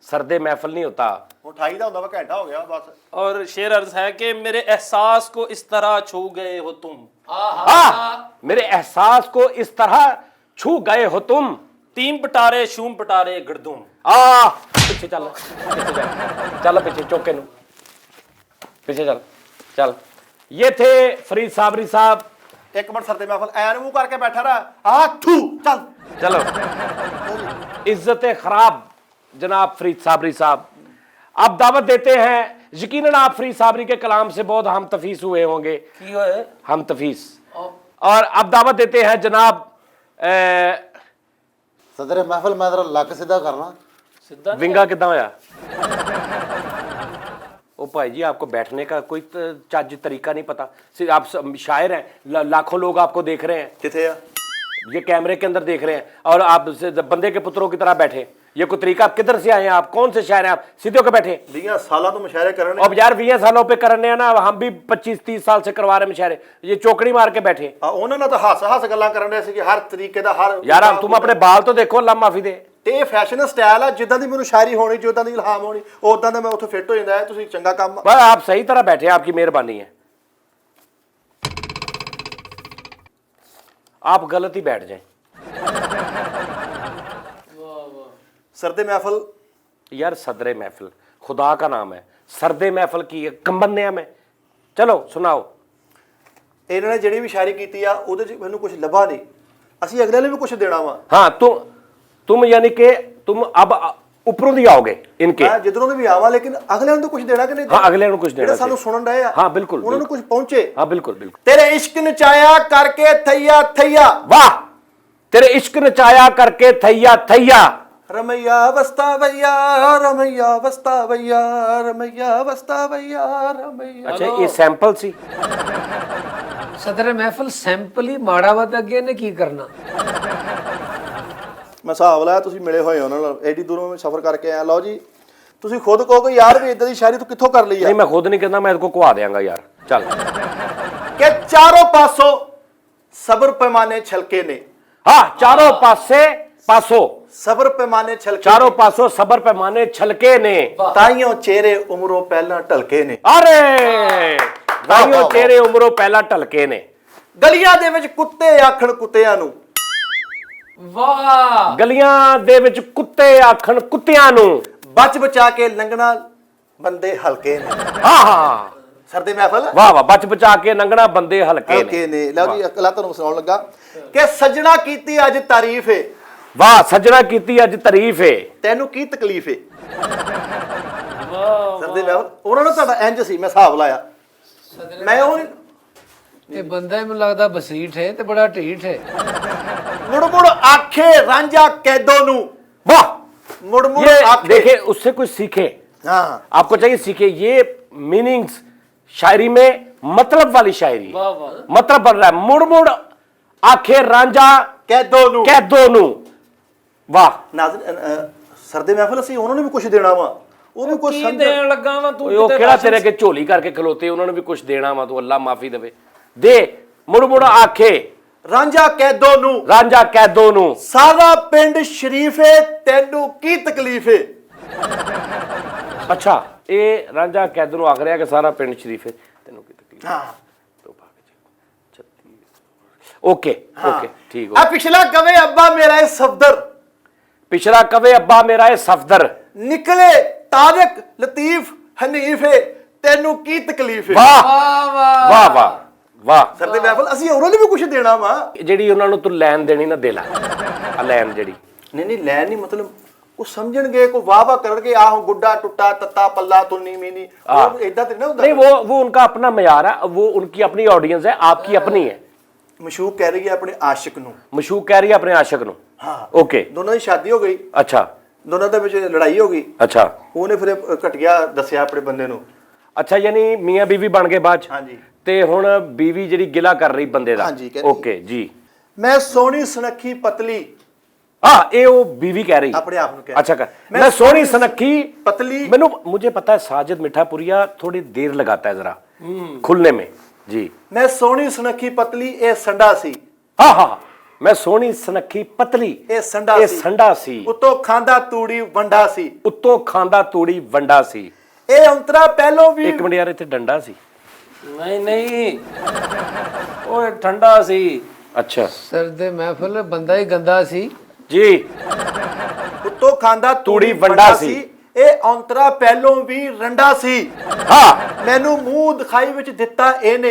S1: सरदे महफिल नहीं होता।
S5: ਹੁਣ 28 ਦਾ ਹੁੰਦਾ ਵਾ, ਘੰਟਾ ਹੋ ਗਿਆ ਬਸ।
S2: और शेर अर्ज है कि मेरे एहसास को इस तरह छू गए हो तुम,
S1: मेरे एहसास को इस तरह छू गए हो तुम।
S2: तीन पटारे शूम पटारे गड़दूम।
S1: पीछे चल, चल पीछे, चौके नु पीछे चल चल। ये थे फरीद साबरी साहब।
S5: ਇੱਕ ਮਿੰਟ ਸਰਦੇ ਮਹਿਫਲ ਐਨ ਮੂੰਹ ਕਰਕੇ ਬੈਠਾ ਰਹਾ। ਆ ਥੂ ਚੱਲ।
S1: चलो, इज्जत खराब जनाब फरीद साबरी साहब। आप दावत देते हैं, यकीनन आप फरीद साबरी के कलाम से बहुत हम तफीस हुए होंगे।
S2: की होए?
S1: हम तफीस। और आप दावत देते हैं जनाब
S3: ਸਦਰ ਮਹਿਫਲ ਮੈਂ ਤੇਰਾ ਲੱਕ ਸਿੱਧਾ ਕਰਨਾ।
S2: सीधा नहीं?
S1: विंगा कितना होया? ओ भाई जी, आपको बैठने का कोई चज तरीका नहीं पता। सिर्फ आप शायर हैं, लाखों लोग आपको देख रहे हैं,
S5: ਕਿੱਥੇ ਆ?
S1: ये कैमरे के अंदर देख रहे हैं, और आप बंदे के पुत्रों की तरह बैठे। ये कोई तरीका? आप किधर से आए हैं? आप कौन से शायर हैं? आप सीधे होकर बैठे।
S5: 20 ਸਾਲਾਂ ਤੋਂ ਮੁਸ਼ਾਇਰੇ ਕਰਨ
S1: अब यार 20 सालों पे करने हैं ना, हम भी 25-30 साल से करवा रहे मुशायरे। ये चौकड़ी मार के बैठे।
S5: ਉਹਨਾਂ ਨਾਲ ਤਾਂ ਹੱਸ ਗੱਲਾਂ ਕਰਨ ਦੇ ਸੀ ਕਿ ਹਰ ਤਰੀਕੇ ਦਾ ਹਰ
S1: यार अब तुम अपने बाल तो देखो, अल्लाह माफी दे।
S5: ਤੇ ਇਹ ਫੈਸ਼ਨ ਸਟਾਈਲ ਆ, ਜਿੱਦਾਂ ਦੀ ਮੈਨੂੰ ਸ਼ਾਇਰੀ ਹੋਣੀ, ਜਿੱਦਾਂ ਦੀ ਇਲਹਾਮ ਹੋਣੀ, ਉਦਾਂ ਦਾ ਮੈਂ ਉੱਥੇ ਫਿੱਟ ਹੋ ਜਾਂਦਾ। ਤੁਸੀਂ ਚੰਗਾ ਕੰਮ।
S1: बस आप सही तरह बैठे हैं, आपकी मेहरबानी है। आप गलत ही बैठ जाएं।
S5: ਸਰਦੇ ਮਹਿਫਲ
S1: यार सदरे महफिल खुदा का नाम है, सरदे महफिल की कम बंदे हैं मैं। चलो सुनाओ।
S5: ਇਹਨਾਂ ਨੇ ਜਿਹੜੀ ਵੀ ਸ਼ਾਇਰੀ ਕੀਤੀ ਆ ਉਹਦੇ 'ਚ ਮੈਨੂੰ ਕੁਝ ਲੱਭਾ ਨਹੀਂ। ਅਸੀਂ ਅਗਲੇ ਨੂੰ ਵੀ ਕੁਝ ਦੇਣਾ ਵਾ।
S1: हाँ, तुम यानी कि तुम अब ऊपरों दी आओगे इनके।
S5: ਮੈਂ ਜਿੱਧਰੋਂ ਦੇ ਵੀ ਆਵਾਂ, ਲੇਕਿਨ ਅਗਲੇ ਨੂੰ ਤਾਂ ਕੁਝ ਦੇਣਾ ਕਿ ਨਹੀਂ?
S1: हाँ, अगले को कुछ देना
S5: ਜਿਹੜੇ ਸਾਨੂੰ
S1: चाहिए।
S5: ਸੁਣਨ ਡਏ ਆ,
S1: हाँ बिल्कुल,
S5: ਉਹਨਾਂ ਨੂੰ
S1: बिल्कुल।
S5: ਕੁਝ ਪਹੁੰਚੇ।
S1: हाँ बिल्कुल बिल्कुल।
S5: ਤੇਰੇ ਇਸ਼ਕ ਨਚਾਇਆ ਕਰਕੇ ਥਈਆ ਥਈਆ,
S1: वाह, तेरे इश्क नचाया करके थैया थैया।
S5: ਰਮैया ਵਸਤਾ ਭਈਆ, ਰਮैया ਵਸਤਾ ਭਈਆ, ਰਮैया ਵਸਤਾ ਭਈਆ, ਰਮैया।
S1: अच्छा, ये सैंपल सी।
S4: सदर महफिल सैंपल ही माड़ा वा ते अगे ने की करना।
S5: ਮੈਂ ਹਿਸਾਬ ਲਾਇਆ ਤੁਸੀਂ ਮਿਲੇ ਹੋਏ ਉਹਨਾਂ ਨਾਲ, ਐਡੀ ਦੂਰੋਂ ਮੈਂ ਸਫ਼ਰ ਕਰਕੇ ਆਇਆ। ਲਓ ਜੀ, ਤੁਸੀਂ ਖੁਦ ਕਹੋ ਕਿ ਯਾਰ ਵੀ ਇਦਾਂ ਦੀ ਸ਼ਾਇਰੀ ਤੂੰ ਕਿੱਥੋਂ ਕਰ ਲਈ ਆ?
S1: नहीं, मैं खुद नहीं कहता, मैं इसको कुआ देंगा यार। चल।
S5: ਕਿ ਚਾਰੋਂ ਪਾਸੋਂ ਸਬਰ ਪੈਮਾਨੇ ਛਲਕੇ ਨੇ,
S1: हाँ, चारों पासे पासो,
S5: ਸਬਰ ਪੈਮਾਨੇ ਛਲਕੇ
S1: चारों पासों सबर पैमाने छलके ने।
S5: ਤਾਈਓ ਚਿਹਰੇ ਉਮਰੋਂ ਪਹਿਲਾਂ ਢਲਕੇ ਨੇ।
S1: अरे
S3: वाह,
S1: भाइयों,
S3: वाह।
S1: तेरे उम्रों पहला टलके ने।
S5: ਗਲੀਆਂ ਦੇ ਵਿੱਚ ਕੁੱਤੇ ਆਖਣ ਕੁੱਤਿਆਂ ਨੂੰ,
S4: वाह,
S1: गलियां दे विच कुत्ते आखण कुत्तियां नु।
S5: ਬਚ ਬਚਾ ਕੇ ਲੰਘਣਾ ਬੰਦੇ ਹਲਕੇ ਨੇ।
S1: हाँ हाँ,
S5: ਸਰਦੇ ਮਹਿਫਲ
S1: वाह वाह, बच बचा के लंघना बंदे हल्के ने।
S5: ਹਲਕੇ ਨੇ। ਲਓ ਜੀ, ਅਕਲਾ ਤੁਹਾਨੂੰ ਸੁਣਾਉਣ ਲੱਗਾ ਕਿ ਸੱਜਣਾ ਕੀਤੀ ਅੱਜ ਤਾਰੀਫ ਏ,
S1: वाह, सजना कीती अज तारीफ है।
S5: ਤੈਨੂੰ ਕੀ ਤਕਲੀਫ ਏ? ਸਰਦੇ ਮਹਿਫਲ ਉਹਨਾਂ ਨੂੰ ਤੁਹਾਡਾ ਇੰਜ ਸੀ, ਮੈਂ ਹਿਸਾਬ ਲਾਇਆ। ਮੈਂ ਉਹ
S4: ये बंदा ही मुझे लगता बसीठ है ते बड़ा ढीठ है।
S5: ਮੁੜ ਮੁੜ ਆਖੇ ਰਾਂਝਾ ਕੈਦੋ ਨੂੰ,
S1: वाह,
S5: ਮੁੜ ਮੁੜ
S1: ये
S5: ਆਖੇ।
S1: देखे, उससे कुछ सीखे।
S5: हाँ,
S1: आपको चाहिए सीखे। ये मीनिंग्स शायरी में मतलब वाली शायरी।
S2: वाह वाह।
S1: मतलब बन रहा है, मुड़ मुड़ आखे रांझा
S5: ਕੈਦੋ ਨੂੰ।
S1: कैदो नु। वाह,
S5: ਨਾਜ਼ਰੀਨ, ਸਰਦੇ ਮਹਿਫਲ ਅਸੀਂ ਉਹਨਾਂ ਨੂੰ ਵੀ ਕੁਝ ਦੇਣਾ ਵਾ, ਉਹ ਵੀ ਕੁਝ
S2: की
S5: ਸਮਝ।
S2: देन लगा वा तू?
S1: ਉਹ ਕਿਹੜਾ ਤੇਰੇ ਅੱਗੇ ਝੋਲੀ ਕਰਕੇ ਖਲੋਤੇ, ਉਹਨਾਂ ਨੂੰ ਵੀ ਕੁਝ ਦੇਣਾ ਵਾ, ਤੂੰ ਅੱਲਾ ਮਾਫੀ ਦੇਵੇ। ਦੇ ਮੁੜ ਮੁੜ ਆਖੇ
S5: ਰਾਂਝਾ ਕੈਦੋ ਨੂੰ,
S1: ਰਾਂਝਾ ਕੈਦੋ ਨੂੰ,
S5: ਸਾਰਾ ਪਿੰਡ ਸ਼ਰੀਫ ਏ, ਤੈਨੂੰ ਕੀ ਤਕਲੀਫ ਏ?
S1: ਅੱਛਾ, ਇਹ ਰਾਂਝਾ ਕੈਦੋ ਨੂੰ ਆਖ ਰਿਹਾ ਕਿ ਸਾਰਾ ਪਿੰਡ ਸ਼ਰੀਫ ਹੈ, ਤੈਨੂੰ ਕੀ ਤਕਲੀਫ?
S5: ਹਾਂ,
S1: ओके ओके, ठीक
S5: ਆ
S1: हो।
S5: ਪਿਛਲਾ ਕਵੇ ਅੱਬਾ ਮੇਰਾ ਇਹ ਸਫਦਰ,
S1: पिछड़ा कवे अब्बा मेरा है सफदर।
S5: ਨਿਕਲੇ ਤਾਰਿਕ ਲਤੀਫ ਹਨੀਫ ਏ, ਤੈਨੂੰ ਕੀ ਤਕਲੀਫ ਏ?
S1: वाह
S4: वाह
S1: वाह वाह वाह।
S5: ਸਰਦੇ ਮਹਿਫਲ ਅਸੀਂ ਉਹਨਾਂ ਨੂੰ ਵੀ ਕੁਝ ਦੇਣਾ ਵਾ।
S1: ਜਿਹੜੀ ਉਹਨਾਂ ਨੂੰ ਤੂੰ ਲੈਣ ਦੇਣੀ ਨਾ ਦੇ ਲੈ। ਆ ਲੈਣ ਜਿਹੜੀ
S5: ਨਹੀਂ ਨਹੀਂ, ਲੈ ਨਹੀਂ, ਮਤਲਬ ਉਹ ਸਮਝਣਗੇ ਕੋ ਵਾਹ ਵਾਹ ਕਰਨਗੇ ਆਹ ਗੁੱਡਾ ਟੁੱਟਾ ਤੱਤਾ ਪੱਲਾ ਤੁੰਨੀ ਮੀਨੀ ਉਹ ਇਦਾਂ ਤੇ ਨਾ ਹੁੰਦਾ
S1: नहीं वो उनका अपना मयार है, वो उनकी अपनी ऑडियंस है, आपकी अपनी है।
S5: ਮਸ਼ੂਕ ਕਹਿ ਰਹੀ ਹੈ ਆਪਣੇ ਆਸ਼ਿਕ ਨੂੰ
S1: मशूक कह रही है अपने आशिक नु।
S5: ਹਾਂ
S1: ओके,
S5: ਦੋਨਾਂ ਦੀ ਸ਼ਾਦੀ ਹੋ ਗਈ
S1: अच्छा
S5: ਦੋਨਾਂ ਦੇ ਵਿੱਚ ਲੜਾਈ ਹੋ ਗਈ
S1: अच्छा
S5: ਉਹਨੇ ਫਿਰ ਘਟਿਆ ਦੱਸਿਆ ਆਪਣੇ ਬੰਦੇ ਨੂੰ
S1: अच्छा, यानी मियाँ बीवी बन गए बाद च?
S5: ਹਾਂਜੀ
S1: ते हुण बीवी जिहड़ी गिला कर रही बंदे दा।
S5: ਹਾਂਜੀ, ਕਹਿੰਦੀ।
S1: ओके जी।
S5: ਮੈਂ ਸੋਹਣੀ ਸੁਨੱਖੀ पतली
S1: हाँ, ये वो बीवी कह रही।
S5: अपने आप को कह।
S1: अच्छा कर मैं सोहनी सुनक्खी
S5: पतली
S1: मैनू मुझे पता है साजिद मिठापुरिया थोड़ी देर लगाता है जरा खुलने में जी।
S5: मैं सोहनी सुनक्खी पतली ए संडा सी
S1: हाँ हाँ, मैं सोहनी सुनक्खी पतली
S5: ए संडा
S1: ये
S5: सी
S1: संडा सी
S5: उतो खांदा तूड़ी वंडा सी
S1: उत्तों खांदा तूड़ी वंडा सी।
S5: ए अंतरा पहलों भी
S1: एक मिनट यार, इत्थे डंडा सी।
S2: नहीं नहीं ओए ठंडा सी।
S1: अच्छा
S4: ਸਰਦੇ ਮਹਿਫਲ ਬੰਦਾ ਹੀ ਗੰਦਾ ਸੀ।
S1: जी।
S5: उतो खांदा
S1: तूड़ी
S5: तूड़ी
S1: वंडा
S5: वंडा
S1: सी।
S5: सी ए अंतरा पहलों भी रंडा सी
S1: हाँ
S5: मैनू मुंह दिखाई विच दिता एने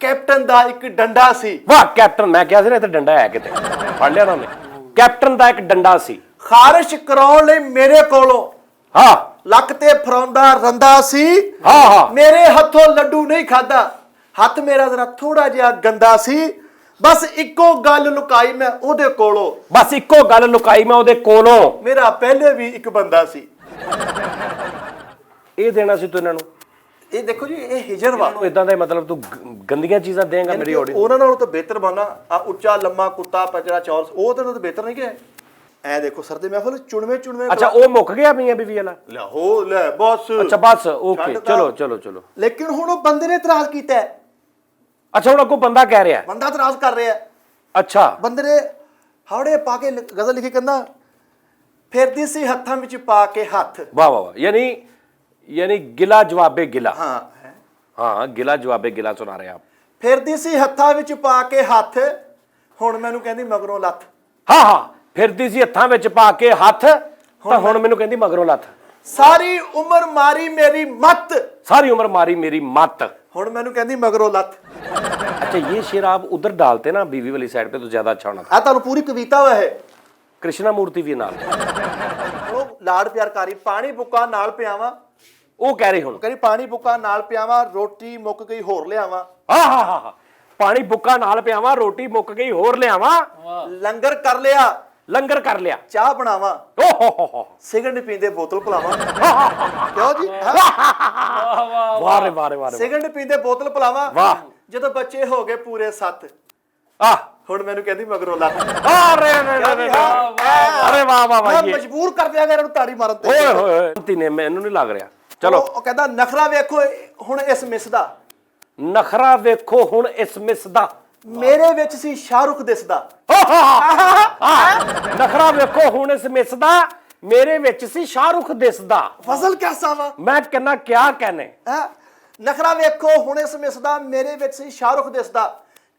S5: कैप्टन दा एक डंडा सी
S1: वाह, कैप्टन मैं क्या सी ना इत्थे डंडा है किते फड़ लिया उन्होंने। कैप्टन दा एक डंडा सी।
S5: खारिश कराउण लई मेरे कोलों
S1: हाँ
S5: ਲੱਕ ਤੇ ਫਰੌਂਦਾ ਰੰਦਾ ਸੀ
S1: हाँ हाँ
S5: ਮੇਰੇ ਹੱਥੋਂ ਲੱਡੂ ਨਹੀਂ ਖਾਦਾ ਹੱਥ ਮੇਰਾ ਜ਼ਰਾ ਥੋੜਾ ਜਿਹਾ ਗੰਦਾ ਸੀ ਬਸ ਇੱਕੋ ਗੱਲ ਲੁਕਾਈ ਮੈਂ ਉਹਦੇ ਕੋਲੋਂ
S1: बस इक्को गल लुकाई मैं ओदे कोलों।
S5: ਮੇਰਾ ਪਹਿਲੇ ਵੀ ਇੱਕ ਬੰਦਾ ਸੀ
S1: ਇਹ ਦੇਣਾ ਸੀ ਤੂੰ ਇਹਨਾਂ ਨੂੰ।
S5: ਇਹ ਦੇਖੋ ਜੀ ਇਹ ਹਿਜਰ ਵਾ
S1: ਇਦਾਂ ਦਾ ਮਤਲਬ ਤੂੰ ਗੰਦੀਆਂ ਚੀਜ਼ਾਂ ਦੇਂਗਾ ਮੇਰੀ ਆਡੀਅנס।
S5: ਉਹਨਾਂ ਨਾਲੋਂ ਤਾਂ ਬਿਹਤਰ ਬਣਾ ਆ ਉੱਚਾ ਲੰਮਾ ਕੁੱਤਾ ਪਚੜਾ ਚੌਰ ਉਹ ਤਾਂ ਬਿਹਤਰ ਨਹੀਂ ਕਿ ਐ ਦੇਖੋ ਸਰਦੇ ਮਹਿਫਲ ਚੁਣਵੇਂ
S1: ਅੱਛਾ, ਉਹ ਮੁੱਕ ਗਿਆ ਮੀਆਂ ਬੀਵੀ ਵਾਲਾ।
S5: ਲੈ ਹੋ ਲੈ ਬਸ
S1: ਅੱਛਾ ਬਸ ਓਕੇ,
S5: ਛੱਡ ਤਾਂ।
S1: ਚਲੋ ਚਲੋ ਚਲੋ।
S5: ਲੇਕਿਨ ਹੁਣ ਉਹ ਬੰਦੇ ਨੇ ਇਤਰਾਜ਼ ਕੀਤਾ ਹੈ।
S1: ਅੱਛਾ, ਹੁਣ ਅੱਗੋਂ ਬੰਦਾ ਕਹਿ ਰਿਹਾ।
S5: ਬੰਦਾ ਇਤਰਾਜ਼ ਕਰ ਰਿਹਾ ਹੈ।
S1: ਅੱਛਾ
S5: ਬੰਦੇ ਨੇ ਹਾੜੇ ਪਾ ਕੇ ਗਜ਼ਲ ਲਿਖੀ ਕਹਿੰਦਾ ਫਿਰਦੀ ਸੀ ਹੱਥਾਂ ਵਿੱਚ ਪਾ ਕੇ ਹੱਥ
S1: ਵਾਹ ਵਾਹ ਵਾਹ, यानी गिला जवाबे गिला।
S5: ਹਾਂ
S1: हाँ, गिला जवाबे गिला सुना रहे आप।
S5: ਫਿਰਦੀ ਸੀ ਹੱਥਾਂ ਵਿੱਚ ਪਾ ਕੇ ਹੱਥ ਹੁਣ ਮੈਨੂੰ ਕਹਿੰਦੀ ਮਗਰੋਂ ਲੱਥ
S1: हाँ हाँ, फिरदी सी हत्थां विच पा के हथ तां हुण मैनूं कहंदी मगरों लथ।
S5: ਸਾਰੀ ਉਮਰ ਮਾਰੀ ਮੇਰੀ ਮੱਤ
S1: सारी उम्र मारी मेरी मत।
S5: ਹੁਣ ਮੈਨੂੰ ਕਹਿੰਦੀ ਮਗਰੋਂ ਲੱਥ
S1: अच्छा, ये शेर आप उधर डालते ना बीवी वाली साइड पे तो ज्यादा अच्छा होना था।
S5: ਆ ਤੁਹਾਨੂੰ ਪੂਰੀ ਕਵਿਤਾ ਵਾ ਇਹ
S1: कृष्णा मूर्ति भी नाल
S5: ਉਹ ਲਾੜ ਪਿਆਰ ਕਰੀ ਪਾਣੀ ਬੁੱਕਾ ਨਾਲ ਪਿਆਵਾਂ
S1: वो कह रहे हुण।
S5: ਕਹਿੰਦੀ ਪਾਣੀ ਬੁੱਕਾ ਨਾਲ ਪਿਆਵਾਂ ਰੋਟੀ ਮੁੱਕ ਗਈ ਹੋਰ ਲਿਆਵਾਂ
S1: हाँ हाँ हाँ हाँ, पानी बुक्का नाल पियावां, रोटी मुक गई होर लियावां,
S5: ਲੰਗਰ ਕਰ ਲਿਆ
S1: लंगर कर लिया।
S5: ਚਾਹ ਬਣਾਵਾਂ
S1: ओ हो
S5: ਸਿਗਰਟ ਨਹੀਂ ਪੀਂਦੇ ਬੋਤਲ ਪਿਲਾਵਾਂ ਕਿਉਂ ਜੀ ਹੈਂ?
S1: वाह रे वाह रे वाह रे
S5: ਸਿਗਰਟ ਨਹੀਂ ਪੀਂਦੇ ਬੋਤਲ ਪਿਲਾਵਾਂ
S1: ਵਾਹ।
S5: ਜਦੋਂ ਬੱਚੇ ਹੋ ਗਏ ਪੂਰੇ 7
S1: वाह।
S5: ਹੁਣ ਮੈਨੂੰ ਕਹਿੰਦੀ ਮਗਰੋਂ ਲੱਥ
S1: अरे अरे अरे वाह वाह
S5: ਮੈਂ
S1: वाह, ये
S5: ਮਜਬੂਰ ਕਰ ਦਿਆ ਇਹਨਾਂ ਨੂੰ ਤਾੜੀ ਮਾਰਨ ਤੇ
S1: ओए होए तीने मैनू नहीं लग रहा। चलो,
S5: ਉਹ ਕਹਿੰਦਾ ਨਖਰਾ ਵੇਖੋ ਹੁਣ ਇਸ ਮਿਸ ਦਾ
S1: नखरा वेखो हुण इस मिस दा।
S5: ਮੇਰੇ ਵਿੱਚ ਸੀ ਸ਼ਾਹਰੁਖ ਦਿਸਦਾ
S1: नखरा वेखो हुण इस मिस दा, मेरे विच सी शाहरुख दिसदा।
S5: ਫਜ਼ਲ ਕੈਸਾ ਵਾ
S1: मैं कहना क्या कहने।
S5: ਹੈ ਨਖਰਾ ਵੇਖੋ ਹੁਣ ਇਸ ਮਿਸ ਦਾ ਮੇਰੇ ਵਿੱਚ ਸੀ ਸ਼ਾਹਰੁਖ ਦਿਸਦਾ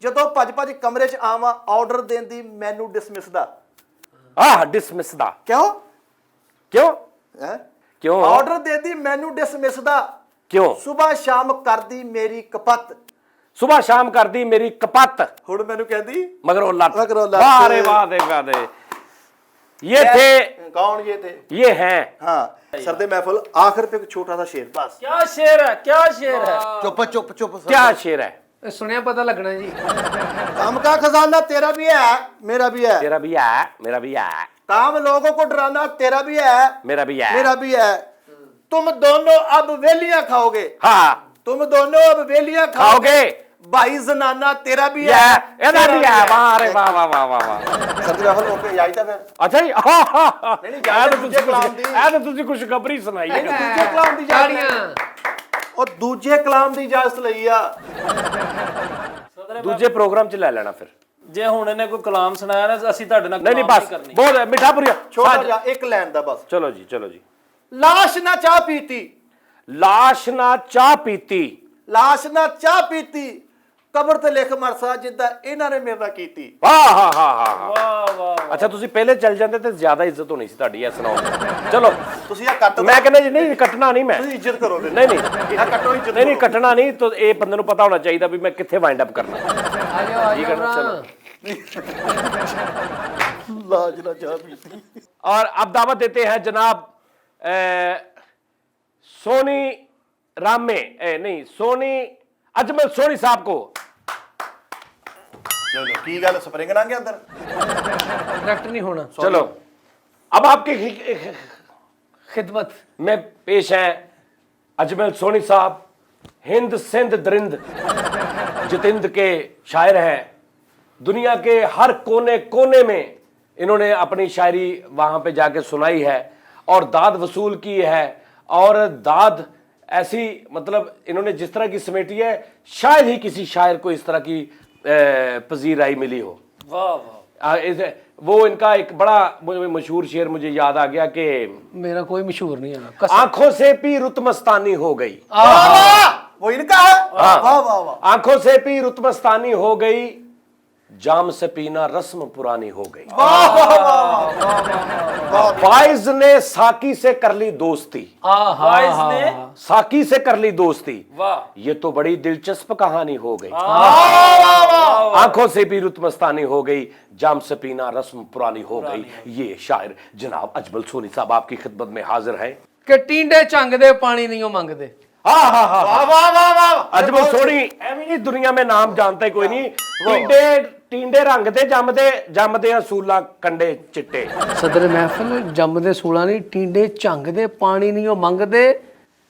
S5: ਜਦੋਂ ਭੱਜ ਕਮਰੇ 'ਚ ਆਵਾਂ ਆਰਡਰ ਦੇਣ ਦੀ ਮੈਨੂੰ ਡਿਸਮਿਸ ਦਾ
S1: आह, डिसमिस दा।
S5: ਕਿਉਂ
S1: क्यों
S5: ਹੈ
S1: क्यों
S5: ਆਰਡਰ ਦੇਦੀ ਮੈਨੂੰ ਡਿਸਮਿਸ ਦਾ
S1: क्यों
S5: ਸਵੇਰ ਸ਼ਾਮ ਕਰਦੀ ਮੇਰੀ ਕਪੱਤ
S1: सुबह शाम कर दी मेरी कपत
S5: ਹੁਣ ਮੈਨੂੰ ਕਹਿੰਦੀ
S1: मगरों लत।
S5: मगरों लत।
S1: वाह रे वाह दे वाह दे। ये थे,
S5: ਕੌਣ ਇਹ थे
S1: ये हैं।
S5: हाँ सरदे महफिल आखिर पे एक छोटा सा शेर बस
S2: क्या शेर है, क्या शेर है।
S3: ਚੁੱਪ ਚੁੱਪ ਚੁੱਪ
S1: क्या शेर है।
S4: ਇਹ ਸੁਣਿਆ ਪਤਾ ਲੱਗਣਾ ਜੀ।
S5: काम का खजाना तेरा भी है मेरा भी है
S1: तेरा भी है, मेरा भी है,
S5: काम लोगों को डराना तेरा भी है
S1: मेरा भी है।
S5: मेरा भी है तुम दोनों अब वेलियां खाओगे
S1: हाँ,
S5: तुम दोनों अब वेलियां
S1: खाओगे।
S5: भाई जनाना तेरा भी
S1: ये
S5: है
S1: ਇਹਦਾ ਵੀ ਹੈ। वाह रे वाह वाह वाह वाह वाह।
S5: सरदे महफिल ओके याई था फिर
S1: अच्छा जी,
S5: नहीं, नहीं, जाने दूजे कलाम दी।
S1: ਇਹ ਤੁਸੀਂ ਖੁਸ਼ਖਬਰੀ ਸੁਣਾਈ ਹੈ।
S5: दूजे कलाम दी
S4: ਤਾੜੀਆਂ।
S5: और दूजे कलाम दी इजाजत लई आ
S1: ਦੂਜੇ ਪ੍ਰੋਗਰਾਮ ਚ ਲੈ ਲੈਣਾ ਫਿਰ।
S2: ਜੇ ਹੁਣ ਇਹਨੇ ਕੋਈ ਕਲਾਮ ਸੁਣਾਇਆ ਨਾ ਅਸੀਂ ਤੁਹਾਡੇ ਨਾਲ
S1: ਨਹੀਂ ਨਹੀਂ,
S2: ਕਲਾਮ
S1: ਬਸ
S2: ਕਰਨੀ।
S1: ਬਹੁਤ ਮਿੱਠਾਪੁਰੀਆ।
S5: छोटा जा एक लाइन दा बस
S1: ਚਲੋ ਜੀ, ਚਲੋ ਜੀ।
S5: लाश ना चाह पीती
S1: ਲਾਸ਼ ਨਾ ਚਾਹ ਪੀਤੀ,
S5: ਲਾਸ਼ ਨਾ ਚਾਹ ਪੀਤੀ ਕਬਰ ਤੇ ਲਿਖ ਮਰਸਾ ਜਿੱਦਾਂ ਇਹਨਾਂ ਨੇ ਮੇਰੇ ਨਾਲ ਕੀਤੀ
S1: ਵਾਹ ਹਾਂ ਹਾਂ ਹਾਂ।
S2: ਵਾਹ ਵਾਹ।
S1: ਅੱਛਾ, ਤੁਸੀਂ ਪਹਿਲੇ ਚੱਲ ਜਾਂਦੇ ਤੇ ਜ਼ਿਆਦਾ ਇੱਜ਼ਤ ਹੋਣੀ ਸੀ ਤੁਹਾਡੀ। ਇਹ ਸੁਣਾਓ। ਚਲੋ,
S5: ਤੁਸੀਂ ਆ ਕੱਟ
S1: ਮੈਂ ਕਹਿੰਦਾ ਜੀ ਨਹੀਂ, ਕੱਟਣਾ ਨਹੀਂ ਮੈਂ।
S5: ਤੁਸੀਂ ਇੱਜ਼ਤ ਕਰੋ
S1: ਨਹੀਂ ਨਹੀਂ
S5: ਇਹ ਕੱਟੋ ਇੱਜ਼ਤ
S1: ਨਹੀਂ ਨਹੀਂ, ਕੱਟਣਾ ਨਹੀਂ। ਤਾਂ ਇਹ ਬੰਦੇ ਨੂੰ ਪਤਾ ਹੋਣਾ ਚਾਹੀਦਾ ਵੀ ਮੈਂ ਕਿੱਥੇ ਵਾਈਂਡ ਅਪ ਕਰਨਾ।
S4: ਆ ਜਾਓ
S1: ਠੀਕ ਹੈ ਨਾ,
S4: ਭਰਾ।
S1: ਚਲੋ।
S5: लाज ना चाह पीती।
S1: और अब दावत देते हैं जनाब सोनी नहीं सोनी अजमल सोनी साहब को।
S5: चलो की गल स्प्रिंग ना अंदर
S4: करेक्ट नहीं होना।
S1: चलो अब आपकी
S4: खिदमत
S1: में पेश हैं अजमल सोनी साहब, हिंद सिंध दरिंद जितिंद के शायर हैं। दुनिया के हर कोने कोने में इन्होंने अपनी शायरी वहां पे जाके सुनाई है और दाद वसूल की है। और दाद ऐसी मतलब इन्होंने जिस तरह की समेटी है, शायद ही किसी शायर को इस तरह की पजीराई मिली हो।
S2: वाह वाह।
S1: वो इनका एक बड़ा मशहूर शेर मुझे याद आ गया कि
S4: मेरा कोई मशहूर नहीं है।
S1: आंखों से पी रुतमस्तानी हो गई।
S5: वो इनका है। वाह वाह वाह।
S1: आंखों से पी रुतमस्तानी हो गई, जाम से पीना रस्म पुरानी हो गई। फाइज ने साकी से कर ली दोस्ती,
S2: फाइज ने
S1: साकी से कर ली दोस्ती,
S2: वाह।
S1: ये तो बड़ी दिलचस्प कहानी हो गई। आंखों से भी रुतमस्तानी हो गई, जाम से पीना रस्म पुरानी हो गई। ये शायर जनाब अजमल सोनी साहब आपकी खिदमत में हाजिर है
S4: कि टींडे झंगदे पानी नहीं हो मंगदे।
S1: अजमल सोनी एवं नहीं दुनिया में नाम जानता ही कोई नहीं। टींडे रंग दे जमदे असूला कंडे चिट्टे।
S4: सदर महफिल जमदे सूला नहीं, टींडे झंगदे पानी नहीं हो मंगदे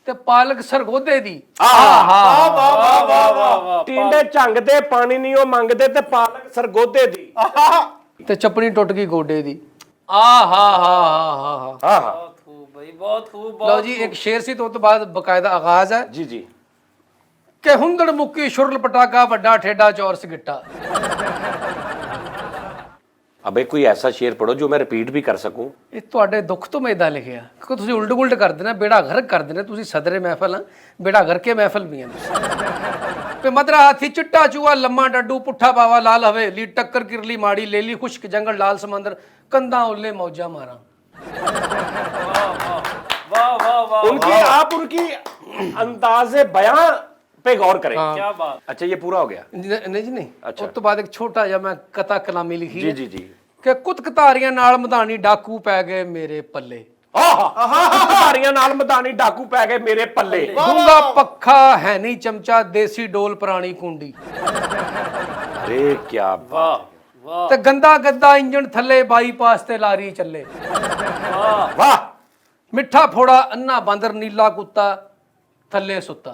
S4: ते पालक सरगोदे दी।
S1: टींडे झंगदे पानी नहीं हो मंगदे ते पालक सरगोदे दी।
S4: ते चपनी टुट गई गोडे दी। हा
S2: बहुत खूब भाई, बहुत खूब।
S4: लो जी एक शेर सी तो बाद बकायदा आगाज है
S1: जी जी।
S4: कि हुंदड़ मुक्की शुरल पटाका वड्डा ठेडा चौर सगिट्टा।
S1: अबे कोई ऐसा शेर पढ़ो जो मैं रिपीट भी कर सकूं।
S4: ਇਹ ਤੁਹਾਡੇ ਦੁੱਖ ਤੋਂ ਮੈਂ ਇਦਾਂ ਲਿਖਿਆ ਕਿ ਤੁਸੀਂ ਉਲਟ ਗੁਲਟ ਕਰ ਦੇਣਾ, ਬੇੜਾ ਗਰਕ ਕਰ ਦੇਣਾ। ਤੁਸੀਂ ਸਦਰੇ ਮਹਿਫਲ ਆ, ਬੇੜਾ ਗਰ ਕੇ ਮਹਿਫਲ ਵੀ ਆ। ਤੇ ਮਦਰਾ ਹਾਥੀ ਚਿੱਟਾ ਚੂਆ ਲੰਮਾ ਡੱਡੂ ਪੁੱਠਾ ਬਾਵਾ ਲਾਲ ਹਵੇਲੀ ਟੱਕਰ ਕਿਰਲੀ ਮਾੜੀ ਲੇਲੀ ਖੁਸ਼ਕ ਜੰਗਲ ਲਾਲ ਸਮੁੰਦਰ ਕੰਧਾਂ ਉੱਲੇ ਮੌਜਾਂ ਮਾਰਾਂ।
S2: वाह वाह वाह।
S1: उनकी अंदाज़े बयां पे गौर करें।
S2: क्या बात।
S1: अच्छा ये पूरा हो गया।
S4: ਨਹੀਂ ਜੀ ਨਹੀਂ।
S1: ਅੱਛਾ।
S4: ਉਸ ਤੋਂ ਬਾਅਦ ਇੱਕ ਛੋਟਾ ਜਿਹਾ ਮੈਂ ਕਥਾ ਕਲਾਮੀ ਲਿਖੀ
S1: जी जी जी।
S4: ਕਿ ਕੁੱਤ ਕਤਾਰੀਆਂ ਨਾਲ ਮਧਾਣੀ ਡਾਕੂ ਪੈ ਗਏ ਮੇਰੇ ਪੱਲੇ।
S1: धारियां नाल मदानी डाकू पै गए मेरे पल्ले।
S4: ਡੂੰਗਾ ਪੱਖਾ ਹੈ ਨਹੀਂ ਚਮਚਾ ਦੇਸੀ ਡੋਲ ਪੁਰਾਣੀ ਕੁੰਡੀ।
S1: अरे क्या
S2: वाह वाह
S4: ਤੇ ਗੰਦਾ ਗੱਦਾ ਇੰਜਣ ਥੱਲੇ ਬਾਈਪਾਸ ਤੇ ਲਾਰੀ ਚੱਲੇ।
S1: वाह।
S4: ਮਿੱਠਾ ਫੋੜਾ ਅੰਨਾ ਬਾਂਦਰ ਨੀਲਾ ਕੁੱਤਾ ਥੱਲੇ ਸੁੱਤਾ।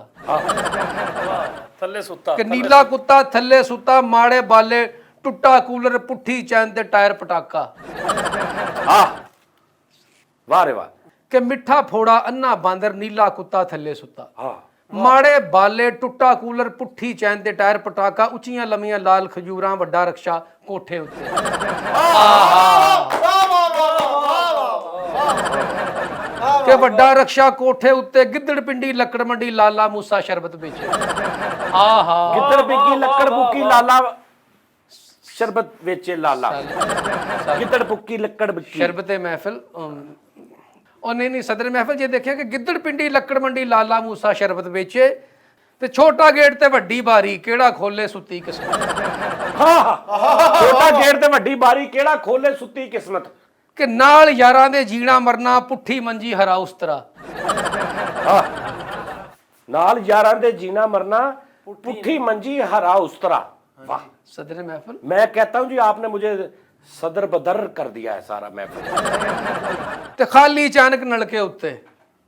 S2: थल्ले सुता।
S4: ਕਿ ਨੀਲਾ ਕੁੱਤਾ ਥੱਲੇ ਸੁੱਤਾ, ਮਾੜੇ ਬਾਲੇ ਟੁੱਟਾ ਕੂਲਰ ਪੁੱਠੀ ਚੈਨ ਤੇ ਟਾਇਰ ਪਟਾਕਾ।
S1: वाह रे वाह।
S4: ਕਿ ਮਿੱਠਾ ਫੋੜਾ ਅੰਨਾ ਬਾਂਦਰ ਨੀਲਾ ਕੁੱਤਾ ਥੱਲੇ ਸੁੱਤਾ,
S1: हाँ
S4: ਮਾੜੇ ਬਾਲੇ ਟੁੱਟਾ ਕੂਲਰ ਪੁੱਠੀ ਚੈਨ ਤੇ ਟਾਇਰ ਪਟਾਕਾ, ਉੱਚੀਆਂ ਲੰਮੀਆਂ ਲਾਲ ਖਜੂਰਾਂ ਵੱਡਾ ਰਕਸ਼ਾ ਕੋਠੇ ਉੱਤੇ। ਕਿ ਵੱਡਾ ਰਕਸ਼ਾ ਕੋਠੇ ਉੱਤੇ, ਗਿੱਦੜ ਪਿੰਡੀ ਲੱਕੜ ਮੰਡੀ ਲਾਲਾ ਮੂਸਾ ਸ਼ਰਬਤ ਵੇਚੇ। ਆਹਾ
S1: गिद्दड़ बिग्गी लक्कड़ बुक्की लाला शरबत बेचे लाला। गिद्दड़ बुक्की लक्कड़ बिक्की।
S4: ਸ਼ਰਬਤ ਮਹਿਫਿਲ ਉਹ ਨਹੀਂ ਸਦਰ ਮਹਿਫਿਲ ਜੇ ਦੇਖਿਆ ਕਿ ਗਿੱਦੜ ਪਿੰਡੀ ਲੱਕੜ ਮੰਡੀ ਲਾਲਾ ਮੂਸਾ ਸ਼ਰਬਤ ਵੇਚੇ ਤੇ ਛੋਟਾ ਗੇਟ ਤੇ ਵੱਡੀ ਬਾਰੀ ਕਿਹੜਾ ਖੋਲੇ ਸੁੱਤੀ ਕਿਸਮਤ।
S1: छोटा गेट ते वड्डी बारी केड़ा खोले सुत्ती किस्मत।
S4: ਕਿ ਨਾਲ ਯਾਰਾਂ ਦੇ ਜੀਣਾ ਮਰਨਾ ਪੁੱਠੀ ਮੰਜੀ ਹਰਾ ਉਸਤਰਾ।
S1: नाल यारां दे जीना मरना पुट्ठी मंजी हरा उस्तरा। वाह।
S4: सदर महफिल
S1: मैं कहता हूं जी आपने मुझे सदर बदर कर दिया है सारा महफिल।
S4: ਤੇ ਖਾਲੀ ਅਚਾਨਕ ਨਲਕੇ ਉੱਤੇ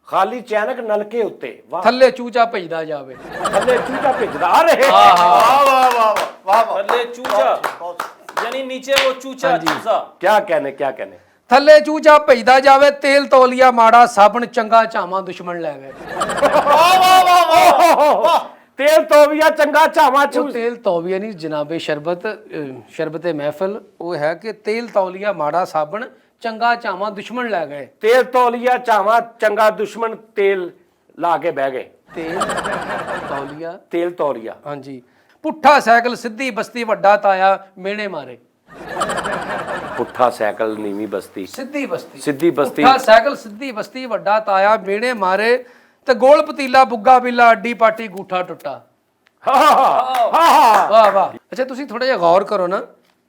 S1: खाली चैनक नलके उत्ते। वाह।
S4: ਥੱਲੇ ਚੂਚਾ ਭਜਦਾ ਜਾਵੇ।
S1: थल्ले चूचा भिजदा रहे।
S2: थल्ले चूचा यानी नीचे वो चूचा चूसा।
S1: क्या कहने
S4: ਥੱਲੇ ਚੂਚਾ ਭਜਦਾ ਜਾਵੇ, ਤੇਲ ਤੌਲੀਆ ਮਾੜਾ ਸਾਬਣ ਚੰਗਾ ਝਾਵਾਂ ਦੁਸ਼ਮਣ ਲੈ ਗਏ।
S1: तेल तो भी चंगा चावा
S4: ਉਹ ਤੇਲ ਤੌਲੀਆ ਨਹੀਂ ਜਨਾਬੇ ਸ਼ਰਬਤੇ ਮਹਿਫਿਲ ਉਹ ਹੈ ਕਿ ਤੇਲ ਤੌਲੀਆ ਮਾੜਾ ਸਾਬਣ ਚੰਗਾ ਝਾਵਾਂ ਦੁਸ਼ਮਣ ਲੈ ਗਏ।
S1: तेल तौलिया चावा चंगा दुश्मन तेल ला के बह गए।
S4: ਤੇਲ ਤੌਲੀਆ
S1: तेल तौलिया।
S4: ਹਾਂਜੀ। ਪੁੱਠਾ ਸਾਈਕਲ ਸਿੱਧੀ ਬਸਤੀ ਵੱਡਾ ਤਾਇਆ ਮੇਣੇ ਮਾਰੇ।
S1: पुट्ठा साइकिल नीवी बस्ती।
S4: ਸਿੱਧੀ ਬਸਤੀ ਪੁੱਠਾ ਸਾਈਕਲ ਸਿੱਧੀ ਬਸਤੀ ਵੱਡਾ ਤਾਇਆ ਮੇਣੇ ਮਾਰੇ ਤੇ ਗੋਲ ਪਤੀਲਾ ਬੁੱਗਾ ਬਿੱਲਾ ਅੱਡੀ ਪਾਟੀ ਗੂਠਾ ਟੁੱਟਾ। ਵਾਹ ਵਾਹ। ਅੱਛਾ ਤੁਸੀਂ ਥੋੜਾ ਜਿਹਾ ਗੌਰ ਕਰੋ ਨਾ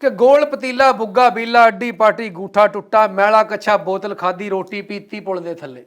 S4: ਕਿ ਗੋਲ ਪਤੀਲਾ ਬੁੱਗਾ ਬੀਲਾ ਅੱਡੀ ਪਾਟੀ ਗੂਠਾ ਟੁੱਟਾ ਮੈਲਾ ਕੱਛਾ ਬੋਤਲ ਖਾਦੀ ਰੋਟੀ ਪੀਤੀ ਪੁਲ ਦੇ ਥੱਲੇ।